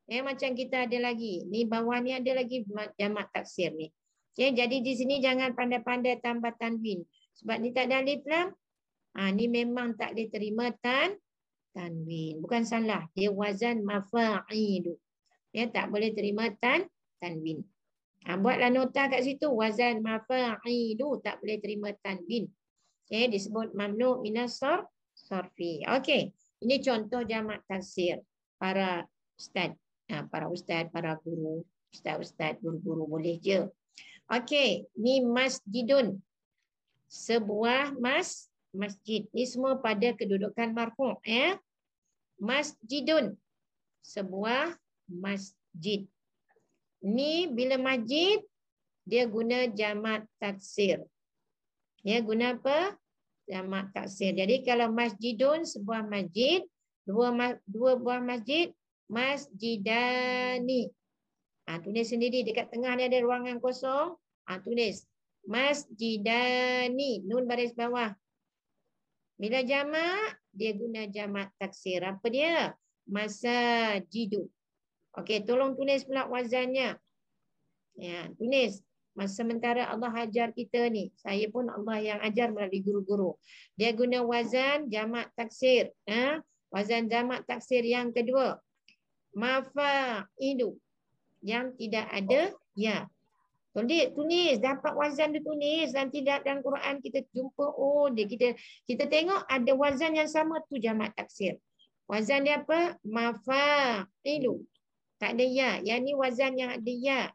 Macam kita ada lagi. Ni bawah ni ada lagi jamak taksir ni. Jadi di sini jangan pandai-pandai tambah tanwin. Sebab ni tak ada alif lam. Ni memang tak diterima tanwin. Bukan salah. Dia wazan mafa'ilu. Dia tak boleh terima tanwin. Buatlah nota kat situ. Wazan mafa'ilu tak boleh terima tanwin. Disebut mamnu minas sorfi. Okey. Ini contoh jamak taksir. Para ustaz. Para ustaz, para guru. Ustaz-ustaz, guru-guru boleh je. Okey. Ni masjidun. Sebuah masjid. Ini semua pada kedudukan marfu'. Masjidun. Sebuah masjid. Ni bila masjid, dia guna jamak taksir. Dia guna apa? Jamak taksir. Jadi kalau masjidun, sebuah masjid. Dua buah masjid. Masjidani. Tulis sendiri. Dekat tengah ni ada ruangan kosong. Tulis. Masjidani. Nun baris bawah. Bila jamak, dia guna jamak taksir. Apa dia? Masajidu. Okey, tolong tulis pula wazannya. Ya, tulis. Sementara Allah ajar kita ni. Saya pun Allah yang ajar melalui guru-guru. Dia guna wazan jamak taksir. Wazan jamak taksir yang kedua. Mafa'ilu. Yang tidak ada ya. Tulis, dapat wazan dia tulis. Nanti dalam Quran kita jumpa, kita tengok ada wazan yang sama tu jamak taksir. Wazan dia apa? Mafa'ilu. Tak ada ya. Yang ni wazan yang ada ya.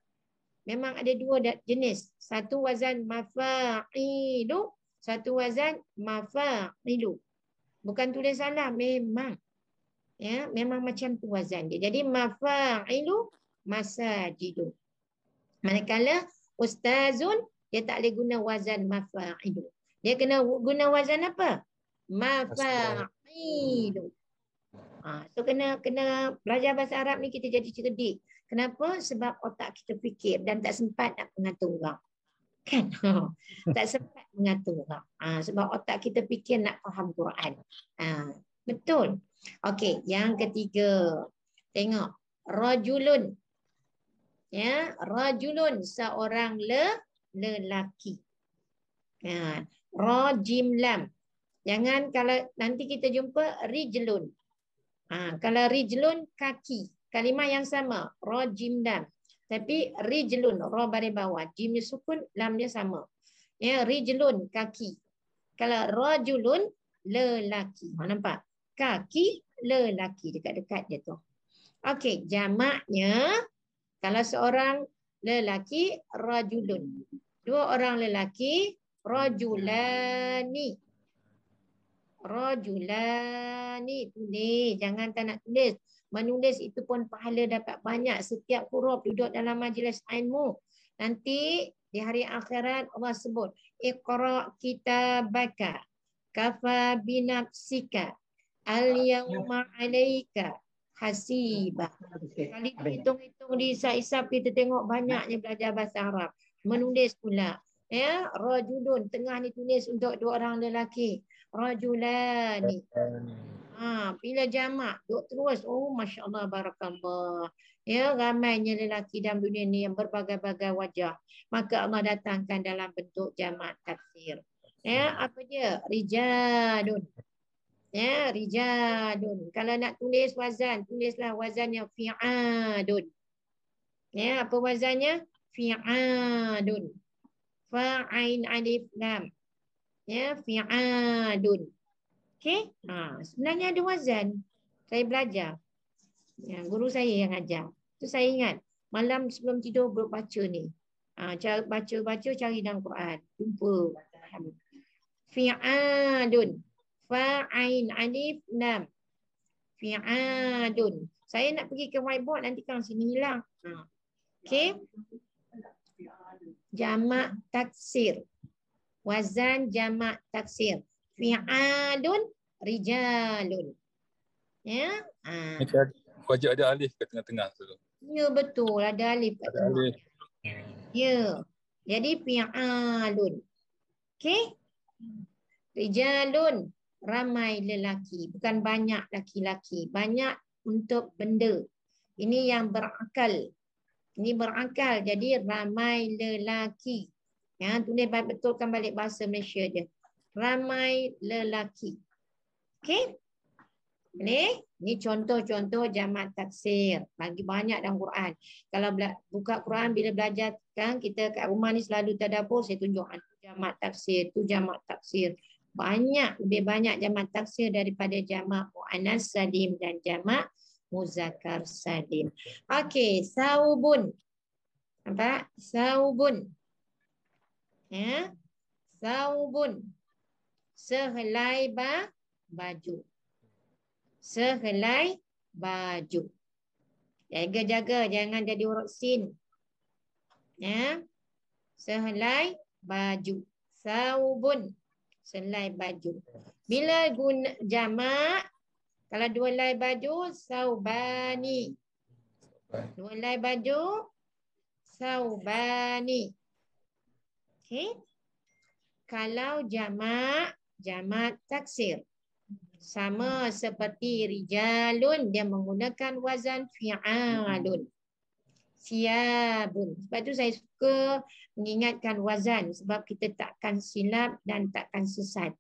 Memang ada dua jenis. Satu wazan mafa'ilu, satu wazan mafa'ilu. Bukan tulis salah, memang. Ya, memang macam tu wazan dia. Jadi mafa'ilu masajidu. Manakala ustazun, dia tak boleh guna wazan mafa'ilu. Dia kena guna wazan apa? Mafa'ilu. So kena belajar bahasa Arab ni kita jadi cerdik. Kenapa? Sebab otak kita fikir dan tak sempat nak mengatur orang. Kan? Tak sempat mengatur orang. Sebab otak kita fikir nak faham Quran. Betul. Okey, yang ketiga. Tengok. Rajulun. Ya, rajulun seorang lelaki. Rajim lam. Jangan kalau nanti kita jumpa rijlun. Kalau rijlun kaki. Kalimah yang sama. Rajim lam. Tapi rijlun, ra baris bawah. Jim dia sukun, lam dia sama. Ya, rijlun, kaki. Kalau rajulun, lelaki. Nampak? Kaki, lelaki. Dekat-dekat dia tu. Okey, jamaknya, kalau seorang lelaki, rajulun. Dua orang lelaki, rajulani. Rajulani. Tulis. Jangan tak nak tulis. Menulis itu pun pahala dapat banyak. Setiap huruf duduk dalam majlis ilmu. Nanti di hari akhirat Allah sebut. Iqra' kitabaka. Kafa binafsika. Al-yawma alaika. Hasibah. Kali hitung-hitung dihisap-hisap kita tengok banyaknya belajar bahasa Arab. Menulis pula. Ya, rajulun. Tengah ni tulis untuk dua orang lelaki. Rajulani. Bila jamak, duk terus. Oh, Masya Allah, barakallah. Ya, ramainya lelaki dalam dunia ni yang berbagai-bagai wajah. Maka Allah datangkan dalam bentuk jamak taksir. Ya, apa dia? Rijalun. Ya, rijalun. Kalau nak tulis wazan, tulislah wazannya fi'adun. Ya, apa wazannya? Fi'adun. Fa'ain alif lam. Ya, fi'adun. Okey? Sebenarnya ada wazan. Saya belajar. Ya, guru saya yang ajar. Tu saya ingat. Malam sebelum tidur baca ni. Cara baca-baca cari dalam Quran. Jumpa. Fi'adun. Fa'ain alif lam. Fi'adun. Saya nak pergi ke whiteboard, nanti kan sini hilang. Okey. Jamak taksir. Wazan jamak taksir. Fi'adun, rijalun. Ya. Wajib ada alif ke tengah-tengah tu. Ya, betul. Ada alif kat Ada tengah. alif. Ya. Jadi fi'alun. Okey. Rijalun, ramai lelaki. Bukan banyak laki-laki. Banyak untuk benda. Ini yang berakal. Ini berakal. Jadi ramai lelaki. Ya, tulis betulkan balik bahasa Malaysia je. Ramai lelaki. Okey? Boleh? Ini contoh-contoh jamak taksir. Lagi banyak dalam Quran. Kalau buka Quran, bila belajar kan, kita kat rumah ni selalu tadabbur, saya tunjuk jamak taksir, tu jamak taksir. Banyak, lebih banyak jamak taksir daripada jamak muannas salim dan jamak muzakkar salim. Okey, saubun. Nampak? Saubun. Ya. Saubun. Sehelai baju. Sehelai baju. Jaga-jaga jangan jadi huruf sin. Ya. Sehelai baju. Saubun. Selai baju. Bila guna jamak, kalau dua helai baju, saubani. Dua helai baju, saubani. Okey. Kalau jamak, jamak taksir. Sama seperti rijalun, dia menggunakan wazan fi'alun. Siabun. Sebab tu saya suka mengingatkan wazan. Sebab kita takkan silap dan takkan sesat.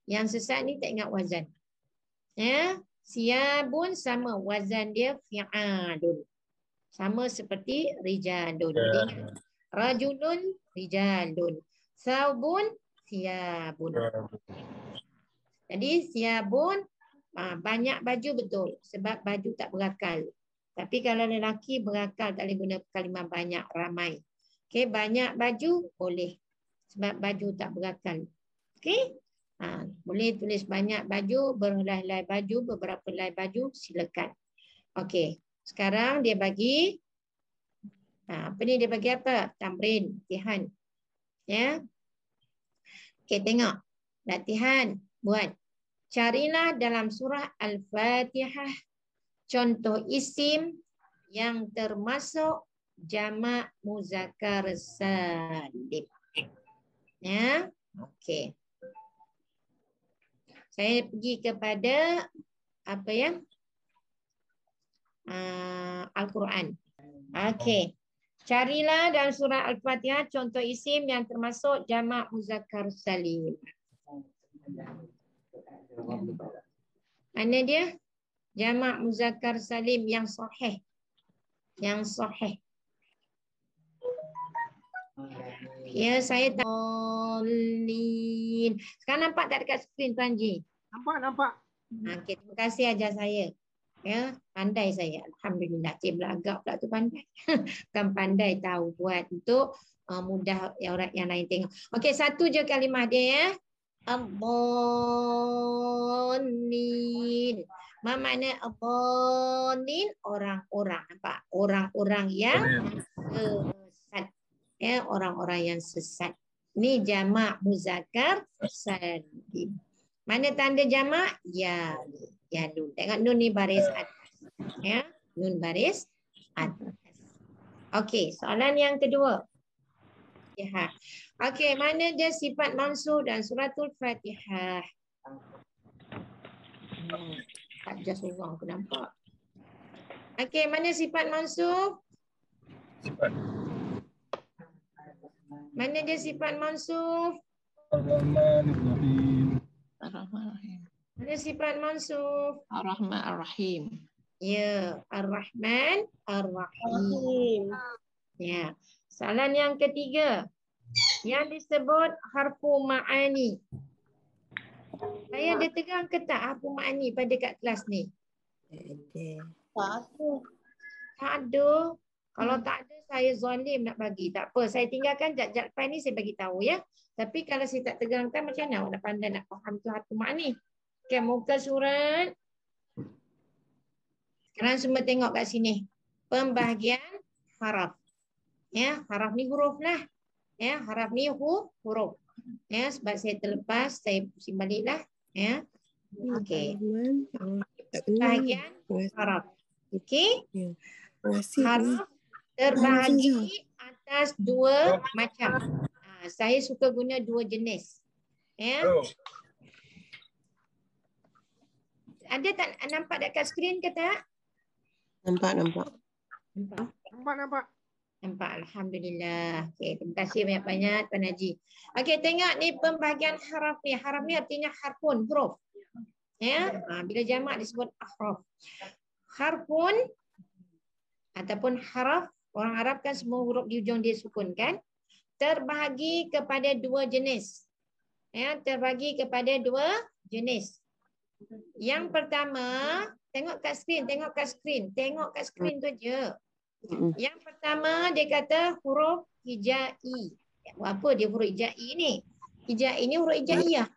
Yang sesat ni tak ingat wazan. Ya, siabun sama wazan dia fi'alun. Sama seperti rijalun. Ingat. Rajulun, rijalun. Saubun, siabun. Jadi siabun, banyak baju betul. Sebab baju tak berakal. Tapi kalau lelaki berakal, tak boleh guna kalimah banyak, ramai. Okey, banyak baju boleh. Sebab baju tak berakal. Okey? Boleh tulis banyak baju, berhelai-helai baju, beberapa helai baju, silakan. Okey. Sekarang dia bagi apa ni, dia bagi apa? Tamrin, latihan. Ya. Okey, tengok. Latihan buat. Carilah dalam surah Al-Fatihah contoh isim yang termasuk jamak muzakkar salim. Ya, okey. Saya pergi kepada apa ya? Al-Quran. Okey. Carilah dalam surah Al-Fatihah contoh isim yang termasuk jamak muzakkar salim. Mana dia? Jamak muzakkar salim yang sahih. Yang sahih. Ya, saya Dolin. Sekarang nampak tak dekat skrin Tuan Ji? Nampak. Okey, terima kasih ajar saya. Ya, pandai saya. Alhamdulillah. Cik belagak pula tu pandai. Kan pandai tahu buat untuk mudah orang yang lain tengok. Okey, satu je kalimah dia ya. Ad-dallin. Apa makna ad-dallin? Orang-orang. Nampak? Orang-orang yang sesat. Ya, orang-orang yang sesat. Ni jamak muzakkar salim. Mana tanda jamak? Ya. Ya, nun. Tengok nun ni baris atas. Ya, nun baris atas. Okey, soalan yang kedua. Ya. Okey, mana dia sifat mansub dan suratul Fatihah? Tak just orang aku nampak. Okey, mana sifat mansub? Sifat. Mana dia sifat mansub? Ar-Rahmanir-Rahim. Ar-Rahman-Ar-Rahim. Mana sifat mansub? Ar-Rahman-Ar-Rahim. Ya, Ar-Rahman, Ar-Rahim. Rahim. Ya. Soalan yang ketiga. Yang disebut harfu ma'ani. Saya ada tegang ke tak harfu ma'ani pada kat kelas ni? Tak ada. Tak ada. Kalau tak ada, saya zalim nak bagi. Tak apa, saya tinggalkan jap-jap depan ni saya bagi tahu ya. Tapi kalau saya tak tegangkan, macam mana awak nak pandai nak faham tu harfu ma'ani? Okay, muka surat. Sekarang semua tengok kat sini. Pembahagian haraf. Ya, haraf ni huruf lah. Ya, haraf ni huruf. Ya, sebab saya terlepas, saya pusing balik lah. Ya. Okey. Pembahagian haraf. Okey. Haraf terbahagi atas dua macam. Saya suka guna dua jenis. Ya. Oh. Ada tak nampak dekat skrin ke tak? Nampak. Nampak. Nampak. Nampak, Alhamdulillah. Okay, terima kasih banyak-banyak Tuan Haji. Okey, tengok ni pembahagian haraf ni. Haraf ni artinya harfun, huruf. Ya, bila jamak disebut ahraf. Harfun ataupun haraf, orang Arab kan semua huruf di ujung dia sukun kan? Terbahagi kepada dua jenis. Ya, terbahagi kepada dua jenis. Yang pertama, tengok kat skrin tu je. Yang pertama dia kata huruf hijai. Apa dia huruf hijai ni? Hijai ni huruf hijaiyah.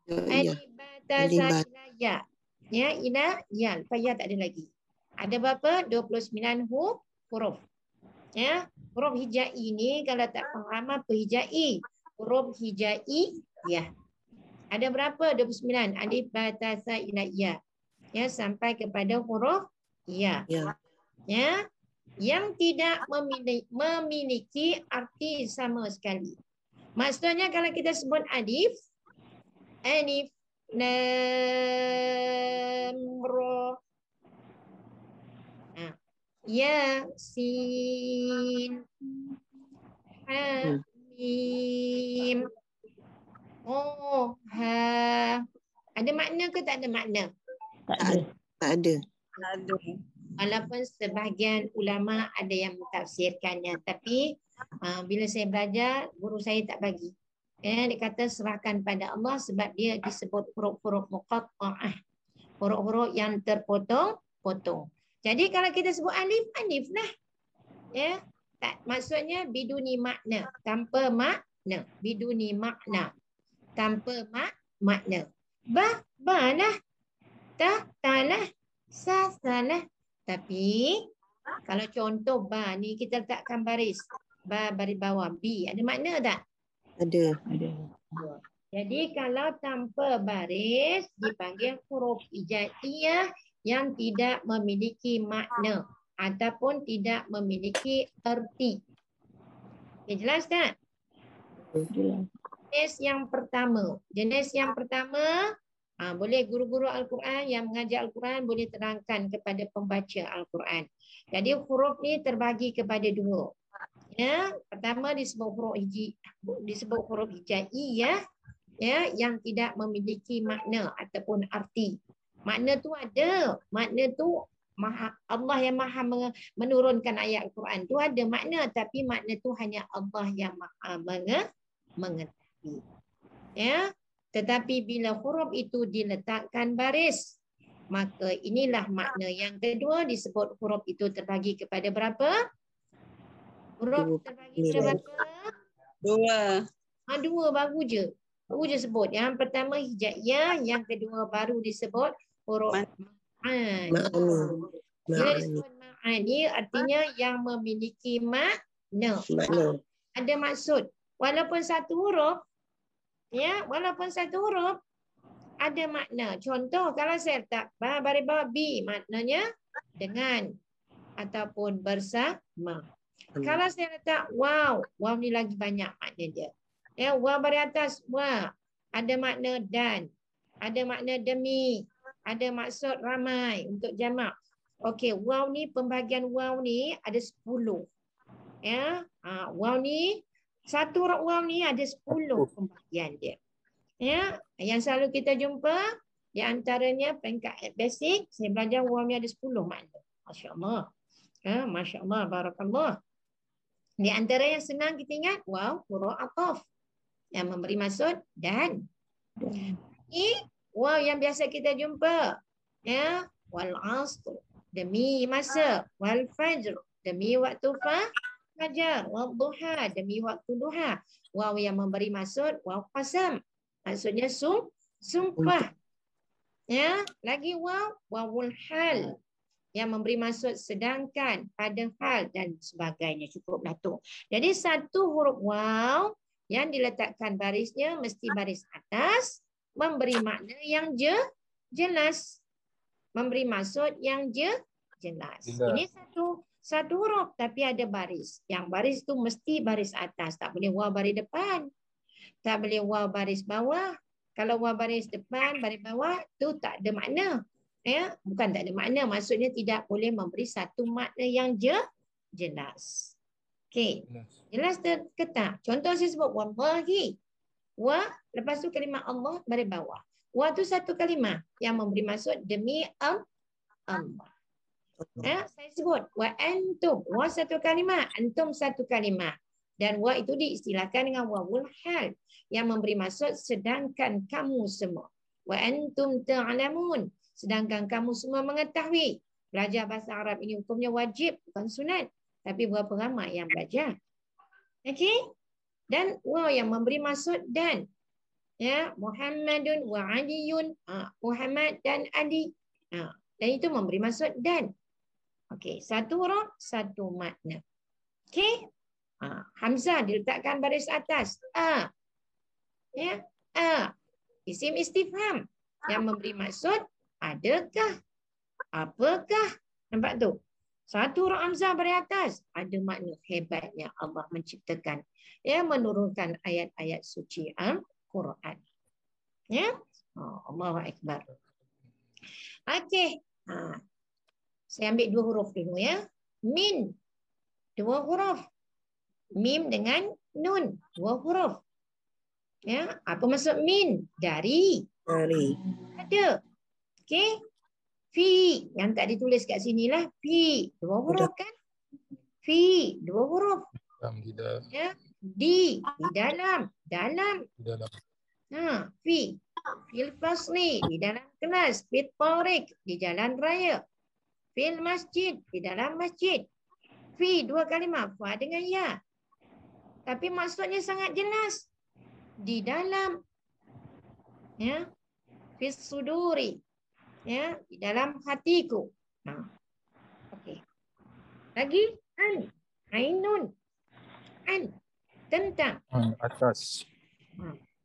Alif ba ta sa ila ya. Ya, ila ya. Lepas ya tak ada lagi. Ada berapa? 29 huruf. Ya, huruf hijai ni kalau tak faham apa hijai, huruf hijai ya. Ada berapa? 29. Alif ba ta sa ila ya. Ya, sampai kepada huruf ya. Ya. Yang tidak memiliki arti sama sekali. Maksudnya kalau kita sebut alif, lam, ra, ya, sin, ha, mim, oh, ha. Ada makna ke tak ada makna? Tak ada. Walaupun sebahagian ulama ada yang mentafsirkannya, tapi bila saya belajar, guru saya tak bagi. Dia kata serahkan pada Allah sebab dia disebut huruf-huruf muqatta'ah. Huruf-huruf yang terpotong-potong. Jadi kalau kita sebut alif, alif lah. Ya, tak, maksudnya biduni makna, tanpa makna. Biduni makna, tanpa makna. Ba lah. Ta lah. Sa lah. Tapi kalau contoh ba ni kita letakkan baris. Ba baris bawah. B ada makna tak? Ada. Jadi kalau tanpa baris dipanggil huruf hijaiyah yang tidak memiliki makna ataupun tidak memiliki erti. Okay, jelas tak? Jenis yang pertama. Boleh guru-guru Al-Quran yang mengajar Al-Quran boleh terangkan kepada pembaca Al-Quran. Jadi huruf ni terbagi kepada dua. Ya, pertama disebut huruf hijaiyah ya, yang tidak memiliki makna ataupun arti. Makna tu ada, makna tu Allah yang maha menurunkan ayat Al-Quran tu ada makna, tapi makna tu hanya Allah yang maha mengetahui. Ya, tetapi bila huruf itu diletakkan baris, maka inilah makna yang kedua. Disebut huruf itu terbagi kepada berapa? Huruf terbagi kepada berapa? 2. Dua baru je. Baru je sebut. Yang pertama hijaiyah, yang kedua baru disebut huruf ma'ani. Bila disebut ma'ani artinya yang memiliki makna. Ada maksud. Walaupun satu huruf, ya, walaupun satu huruf ada makna. Contoh kalau saya letak baris bawah B, maknanya dengan ataupun bersama. Kalau saya letak wow, wow ni lagi banyak makna dia. Ya, wow baris atas, wah, ada makna dan, ada makna demi, ada maksud ramai untuk jamak. Okey, wow ni, pembagian wow ni ada 10. Ya, wow ni, satu huruf wow ni ada 10 pembagian dia. Ya, yang selalu kita jumpa di antaranya peringkat basic, saya belajar wow ni ada 10 makna. Masya-Allah. Ya, masya-Allah, barakallah. Di antara yang senang kita ingat, wow, huruf ataf yang memberi maksud dan. Ini wow yang biasa kita jumpa. Ya, wal asr, demi masa, wal fajr, demi waktu fajar, wal duha, demi waktu duha. Wow yang memberi maksud, wow qasam, maksudnya sumpah. Ya, lagi wow, wawul hal yang memberi maksud sedangkan, pada hal dan sebagainya. Cukuplah tu. Jadi satu huruf wow yang diletakkan barisnya mesti baris atas, memberi makna yang jelas, memberi maksud yang jelas. Ini satu huruf tapi ada baris. Yang baris tu mesti baris atas, tak boleh wow baris depan, tak boleh wow baris bawah. Kalau wow baris depan, baris bawah tu tak ada makna. Ya, bukan tak ada makna, maksudnya tidak boleh memberi satu makna yang jelas. Okey. Jelas ke tak? Contoh saya sebut wallahi. Wa, lepas tu kalimah Allah baris bawah. Wa tu satu kalimah yang memberi maksud demi Allah. Ya, saya sebut wa antum. Wa satu kalimah, antum satu kalimah. Dan wa itu diistilahkan dengan wawul hal yang memberi maksud sedangkan kamu semua. Wa antum ta'lamun. Sedangkan kamu semua mengetahui. Belajar bahasa Arab ini hukumnya wajib, bukan sunat. Tapi berapa ramai yang belajar? Okey? Dan wow yang memberi maksud dan. Ya, Muhammadun wa Aliyun. Muhammad dan Ali. Dan itu memberi maksud dan. Okey, satu huruf, satu makna. Okey? Hamzah diletakkan baris atas. Ya, isim istifham yang memberi maksud adakah, apakah. Nampak tu? Satu huruf hamzah baris atas ada makna hebatnya Allah menciptakan, ya, menurunkan ayat-ayat suci Al-Quran. Ya, Allahu Akbar. Okey, saya ambil dua huruf dulu ya. Min, dua huruf. Mim dengan nun, dua huruf. Ya, apa maksud min? Dari. Ada. Okey. Fi yang tak ditulis kat sini lah. Fi dua huruf kan? Fi dua huruf. Ya. Di dalam. Fi fil fasli di dalam kelas. Fit tariq di jalan raya. Fil masjid di dalam masjid. Fi dua kalimah, fa dengan ya. Tapi maksudnya sangat jelas. Di dalam. Ya. Fis suduri. Ya, di dalam hatiku. Okey. Lagi an, ainun. An tentang. Atas.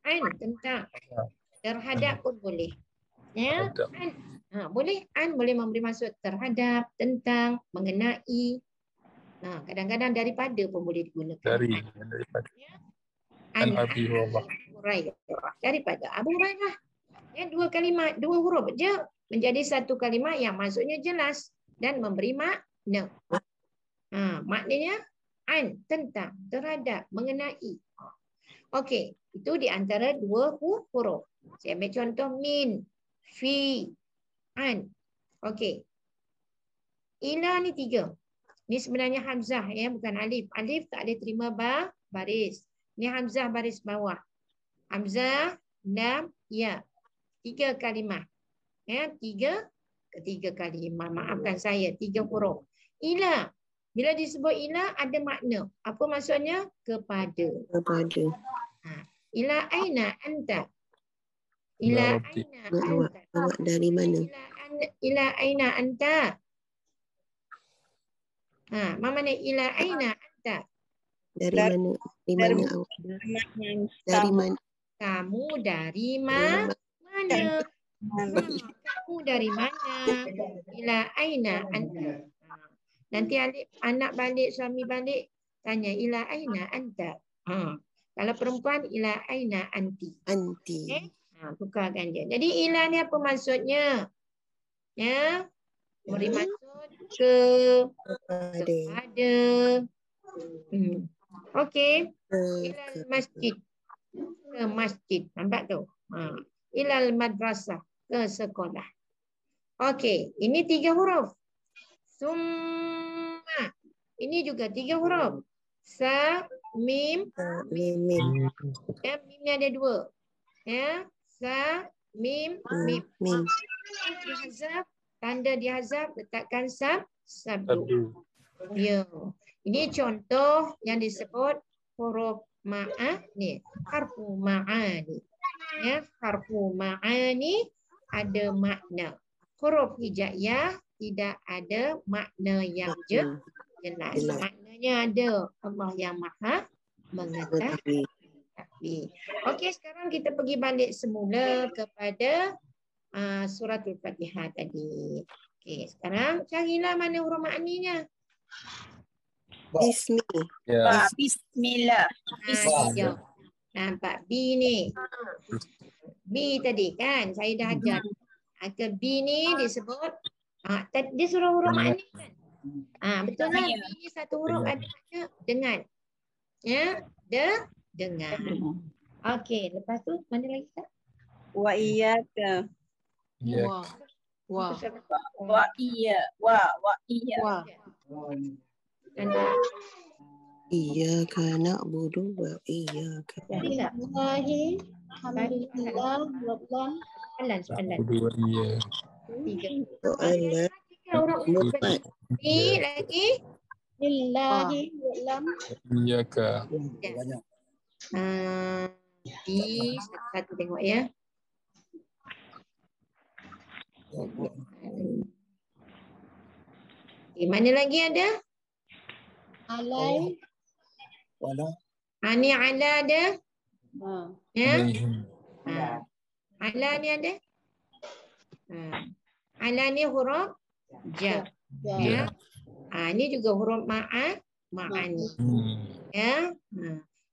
An tentang. Terhadap pun boleh. Ya, an. Boleh an boleh memberi maksud terhadap, tentang, mengenai. Kadang-kadang daripada pun boleh digunakan. Daripada. Ya. An Abi Hurairah. Daripada Abu Hurairah. Ya, dua kalimat, dua huruf je menjadi satu kalimat yang maksudnya jelas dan memberi makna. Maknanya an, tentang, terhadap, mengenai. Okey, itu di antara dua huruf. Saya ambil contoh min, fi, an. Okey. Ila ni 3. Ni sebenarnya hamzah ya, bukan alif. Alif tak ada terima baris. Ni hamzah baris bawah. Hamzah, lam, ya. 3 kalimah. Ya, 3 kalimah. Maafkan saya, 3 huruf. Ila. Bila disebut ila ada makna. Apa maksudnya? Kepada. Kepada. Ila aina anta. Ya Ila Rabbi. aina Awak, anta. awak dari mana? Ila aina anta. Ma mana ila aina anta? Dari mana? Dari mana awak? Dari mana? Kamu dari mana? Kamu dari mana? Ila aina anta. Nanti anak balik, suami balik, tanya ila aina anta. Kalau perempuan, ila aina anti. Anti. Okay? Tukarkan dia. Jadi ila ni apa maksudnya? Ya, beri maksud kepada. Okey. Ilal masjid. Ke masjid. Nampak tu? Ilal madrasah. Ke sekolah. Okey. Ini 3 huruf. Summa. Ini juga 3 huruf. Sa, mim, mim. Ya, mim ni ada 2. Ya. Sa, mim, mim. Dihazab. Tanda dihazab. Letakkan sabdu. Ya. Ini contoh yang disebut huruf ma'ani. Harfu ma'ani. Ya, harfu ma'ani ada makna. Huruf hijaiyah tidak ada makna yang jelas. Maknanya ada Allah yang Maha mengetahui. Okey, sekarang kita pergi balik semula kepada suratul Fatihah tadi. Okey, sekarang carilah mana huruf ma'aninya. Bismillah. Ya. Bismillah. Nampak B ni. B tadi kan saya dah ajar. Ke B ni disebut dia suruh huruf ma'ani kan? Betul lah. B ni satu huruf ada makna dengan. Ya, dengan. Okey, lepas tu mana lagi tak? Wa iyyaka. Ya. Wah. Wa iya. Wa iya. Wah. Iyyaka na'budu wa iyyaka. Alhamdulillah. Soalan. Kedua iya. 3. Soalan 4. Ni lagi. Lillahi wa'lam. Iyaka. Di satu tengok ya. Mana lagi ada? Alai. Ni ala ada. Ya. Alaihim. Ala ni ada. Ala ni huruf ja. Ya. Ni juga huruf ma'ani. Ya.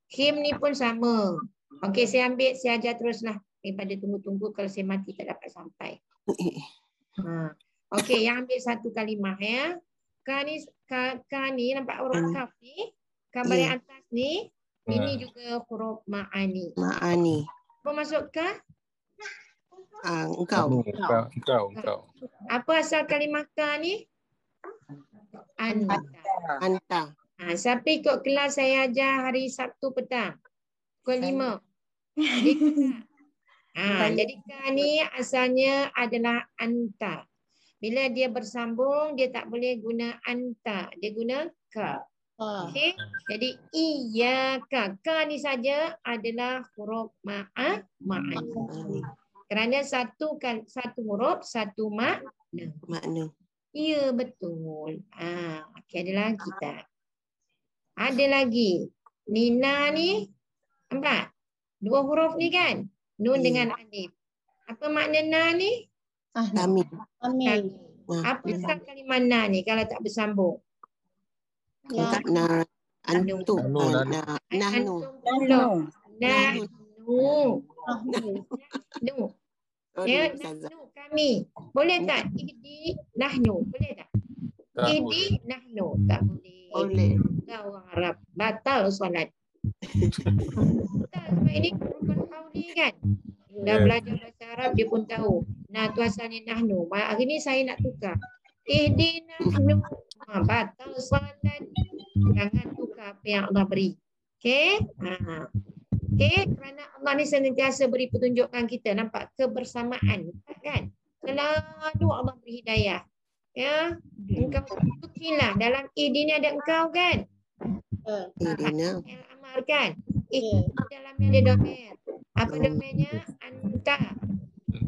Him ni pun sama. Okey, saya ajar teruslah daripada tunggu-tunggu kalau saya mati tak dapat sampai. Okey, yang ambil satu kalimah ya. Ka ni nampak huruf kaf ni. Gambar yang atas ni. Ini juga huruf ma'ani. Ma'ani. Apa maksud ka? Engkau. Engkau. Apa asal kalimah ka ni? Anta. Siapa ikut kelas saya ajar hari Sabtu petang? Pukul 5. Jadi ka ni asalnya adalah anta. Bila dia bersambung, dia tak boleh guna anta. Dia guna ka. Okay? Jadi iyyaka. Ka ni saja adalah huruf ma'ani. Kerana satu huruf, satu makna. Ya, betul. Okay, ada lagi tak? Ada lagi. Nina ni, nampak? 2 huruf ni kan? Nun dengan alif. Apa makna na ni? Kami. Apa asal kalimah na ni kalau tak bersambung? Antum. Nahnu. Ya, nahnu kami. Boleh tak? Idi nahnu. Boleh tak? Idi nahnu. Tak boleh. Boleh. Kau harap batal solat. Sebab ini rukun qauli kan? Dah belajar bahasa Arab dia pun tahu. Nah tu asalnya nahnu. Hari ni saya nak tukar. Ihdina nu. Batal salat. Jangan tukar apa yang Allah beri. Okey? Okey, kerana Allah ni senantiasa beri petunjukkan kita, nampak kebersamaan, kan? Selalu Allah beri hidayah. Ya, engkau tunjukilah dalam ini ada engkau kan? Ihdina. Yang amal kan? Dalamnya ada domain. Apa domainnya? Anta.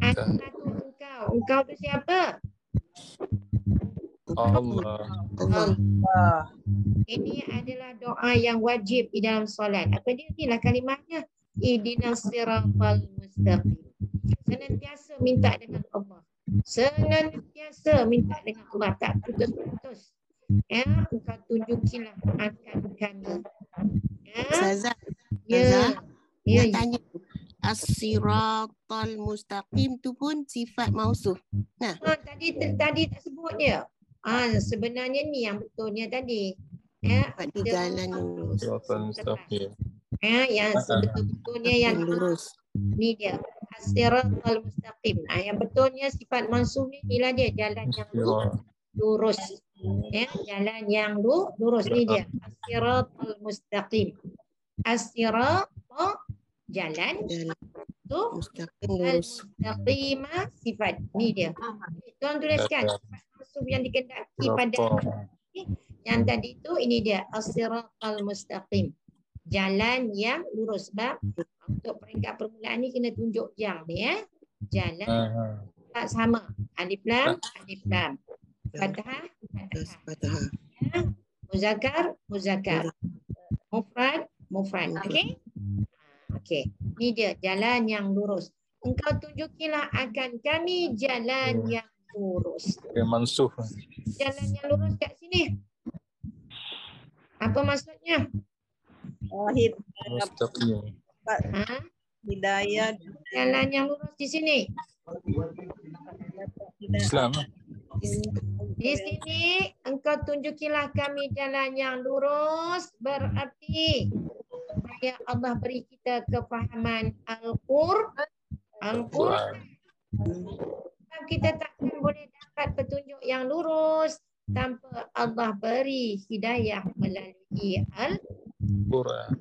Anta tu engkau. Engkau tu siapa? Allah. Allah. Ini adalah doa yang wajib di dalam solat. Apa dia? Inilah kalimahnya. Ihdinas siratal mustaqim. Senantiasa minta dengan Allah. Senantiasa minta dengan Allah. Tak putus-putus. Ya, engkau tunjukilah akan kami. Ya. Ustazah. Ya. Ya. Nak tanya. As-siratal mustaqim tu pun sifat mausuf. Tadi tak sebut dia. Sebenarnya ni yang betulnya tadi. Ya, Sifat di jalan yang lurus. Siratal mustaqim. ya, yang sebetul-betulnya yang Lurus. ni dia. As-siratal mustaqim. Yang betulnya sifat mansub ni inilah dia, jalan yang lurus. Ya, jalan yang lurus ni dia. As-siratal mustaqim. As-sirat jalan tu Mustaqim lurus. al-mustaqimah sifat ni dia. Tuan tuliskan sifat mansub yang dikendaki pada yang tadi tu ini dia as-siratal mustaqim. Jalan yang lurus. Sebab untuk peringkat permulaan ni kena tunjuk jam ni ya. Jalan tak sama. Alif lam, alif lam. Fathah, Fatahah. muzakkar, muzakkar. Mufrad, mufrad. Okey? Okey. Ni dia jalan yang lurus. Engkau tunjukilah akan kami jalan yang lurus. Mansuf. Jalan yang lurus kat sini. Apa maksudnya? Mustaqim. Hidayah. Jalan yang lurus di sini. Islam. Di sini engkau tunjukilah kami jalan yang lurus, berarti supaya Allah beri kita kefahaman Al-Quran. Kita takkan boleh dapat petunjuk yang lurus tanpa Allah beri hidayah melalui Al-Quran.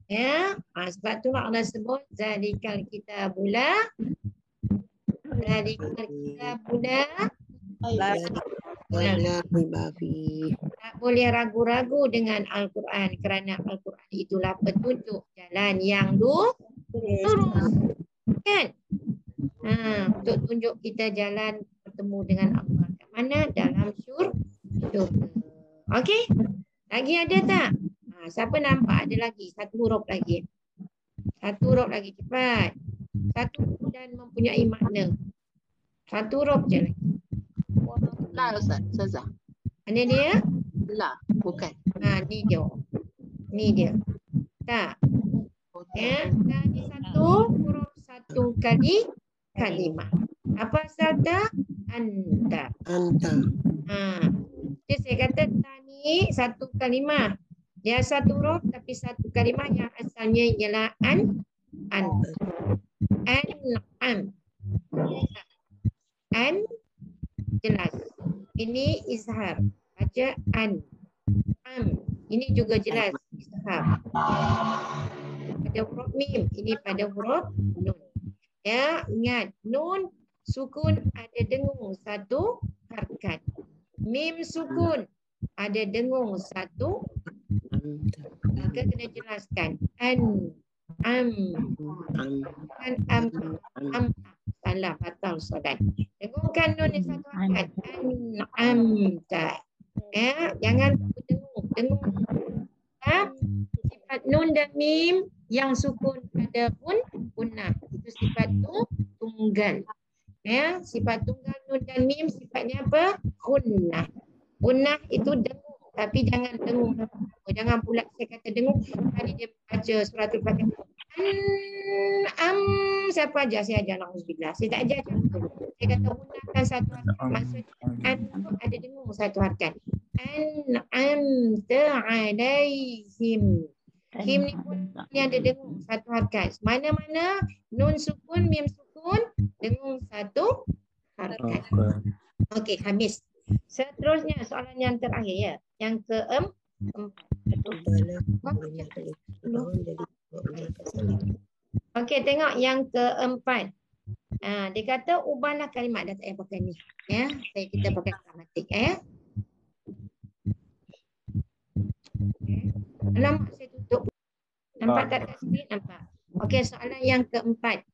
Ya, sebab tu Allah sebut zalikal kitabula. Zalikal kitabula. Tak boleh ragu-ragu dengan Al-Quran kerana Al-Quran itulah petunjuk jalan yang lurus. Kan? Untuk tunjuk kita jalan bertemu dengan Allah. Kat mana? Dalam syurga. Okey? Lagi ada tak? Siapa nampak ada lagi? Satu huruf lagi. Satu huruf lagi. Cepat. Satu huruf dan mempunyai makna. Satu huruf je lagi. La Ustazah. Mana dia? La, bukan. Ni dia. Ni dia. Tak. Ya, dan di satu huruf satu kali kalimah. Apa asal tak? Anta. Anta. Jadi saya kata tani satu kalimah. Dia satu huruf tapi satu kalimah yang asalnya ialah an. An. Jelas. Ini izhar. Baca an. Ini juga jelas izhar. Pada huruf mim. Ini pada huruf nun. Ya, ingat. Nun sukun ada dengung satu harkat. Mim sukun ada dengung satu. Maka kena jelaskan. Salah, batal solat. Dengungkan nun yang satu harkat. Ya, jangan dengung. Sifat nun dan mim yang sukun ada gunnah. Itu sifat tunggal. Ya, sifat tunggal nun dan mim sifatnya apa? Gunnah. Gunnah itu dengung, tapi jangan dengung. Jangan pula saya kata dengung. Tadi dia baca suratul Fatihah. Siapa ajar saya ajar na'udzubillah. Saya tak ajar macam tu. Saya kata gunakan satu harkat. Maksudnya ada dengung satu harkat. An'amta alaihim. Him ni pun ada dengung satu harkat. Mana-mana nun sukun, mim sukun, dengung satu harkat. Okey, habis. Seterusnya soalan yang terakhir ya. Yang keempat. Okey, tengok yang keempat. Dia kata ubahlah kalimat. Dah tak payah pakai ni. Ya, kita pakai gramatik ya. Alamak, saya tutup. Nampak tak kat sini? Nampak. Okey, soalan yang keempat.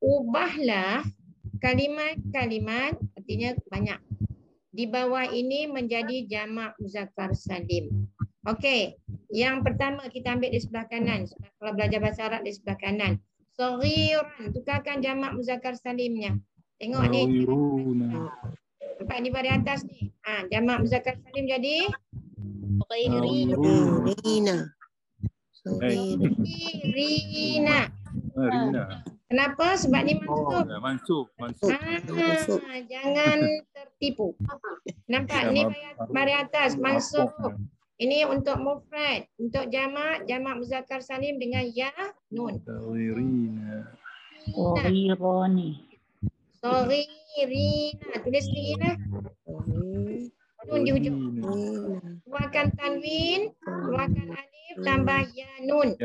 Ubahlah kalimat-kalimat, artinya banyak, di bawah ini menjadi jamak muzakkar salim. Okey, yang pertama kita ambil di sebelah kanan. Kalau belajar bahasa Arab di sebelah kanan. Saghiran, tukarkan jamak muzakkar salimnya. Tengok ni. Nampak ni baris atas ni. Jamak muzakkar salim jadi Rina. Rina. Kenapa? Sebab ni mansub. Mansub. Jangan tertipu. Nampak ni baris atas mansub. Ini untuk mufrad, untuk jamak muzakkar salim dengan ya nun. Saghirina. Tulis sendirilah. Nun di hujung. Keluarkan tanwin, keluarkan alif, tambah ya nun.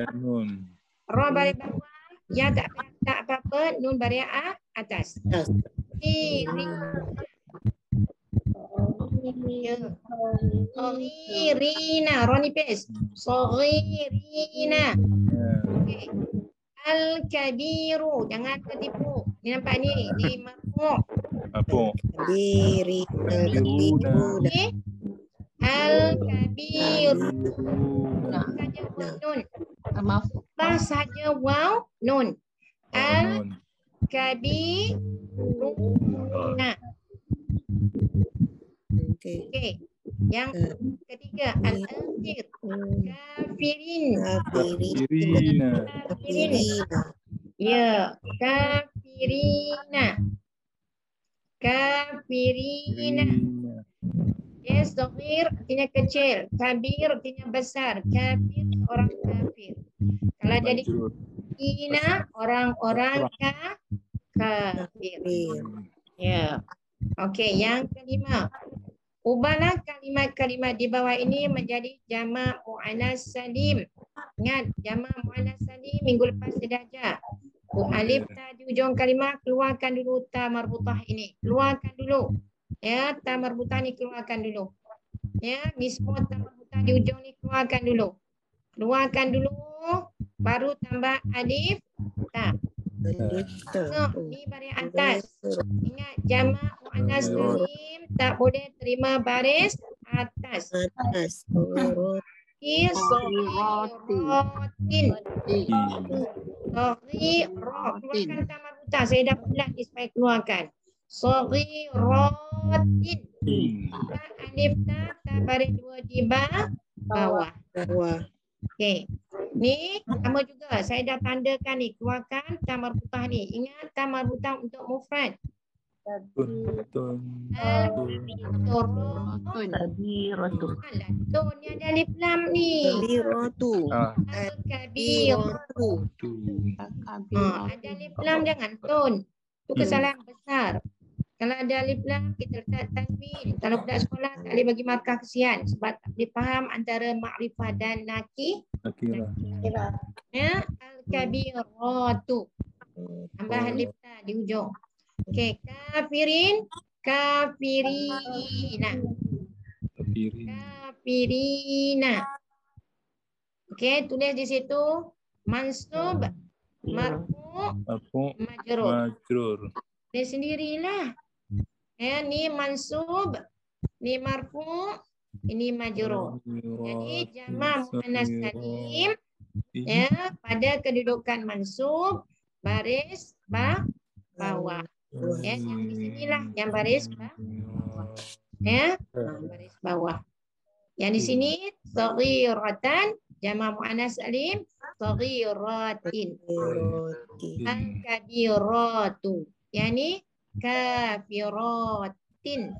Ra baris bawah, ya tak apa-apa, nun baris atas. Saghirina. Ra nipis. Saghirina. Okey. Al-kabiru. Jangan tertipu. Ni nampak ni. Ni marfu'. Al-kabiru. Saja nun. Pas saja waw nun. Al-kabiruna. Okey. Yang ketiga al-akhir. Kafirin. Ya, kafirina. Yes, dhaghir artinya kecil, kabir artinya besar, kafir orang kafir. Kalau jadi ina orang-orang kafir. Ya. Okey, yang kelima. Ubahlah kalimat-kalimat di bawah ini menjadi jamak muannas salim. Ingat, jamak muannas salim minggu lepas saya dah ajar. Alif ta di ujung kalimah, keluarkan dulu ta marbutah ini. Keluarkan dulu. Ya, ta marbutah ni keluarkan dulu. Ya, ni semua ta marbutah di ujung ni keluarkan dulu. Keluarkan dulu, baru tambah alif ta. Ni baris atas. Ingat, jamak muannas salim tak boleh terima baris atas. Saghiratin. Keluarkan ta marbutah. Saya dah pelan ni supaya keluarkan. Saghiratin. Alif ta baris dua di bawah. Okey. Ni sama juga. Saya dah tandakan ni. Keluarkan ta marbutah ni. Ingat ta marbutah untuk mufrad. Tun ni ada alif lam ni. Al-kabiratu. Ada alif lam jangan tun. Itu kesalahan besar. Kalau ada alif lam kita letak tanwin. Kalau budak sekolah tak boleh bagi markah kesian sebab tak boleh faham antara makrifah dan nakirah. Ya, al-kabiratu. Tambah alif ta di ujung. Okey, kafirin, kafirina. Okey, tulis di situ mansub, marfu, majrur. Tulis sendirilah. Ya, ni mansub, ni marfu, ini majrur. Jadi jamak muannas salim ya pada kedudukan mansub baris bawah. Ya, yang di sinilah yang baris bawah. Ya, baris bawah. Yang di sini saghiratan jamak muannas salim, saghiratin. Al-kabiratu. Yani kafiratin.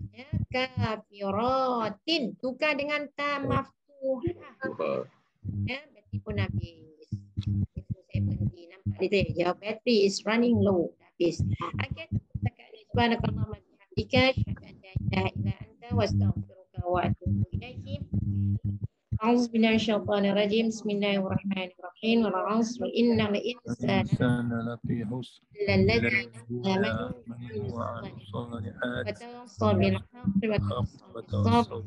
Ya, kafiratin. Tukar dengan ta maftuhah. Ya, berarti pun habis. Itu saya berhenti. Nampak dia jawab battery is running low. Habis. Okay. Subhanakallahumma wa bihamdika asyhadu an la ilaha illa anta wa astaghfiruka wa atubu ilaik. أعوذ بالله من الشيطان الرجيم بسم الله الرحمن الرحيم والعصر إن الإنسان الإنسان لفي خسر إلا الذين الذين آمنوا آمنوا وعملوا الصالحات وتواصوا بالحق وتواصوا بالصبر وتواصوا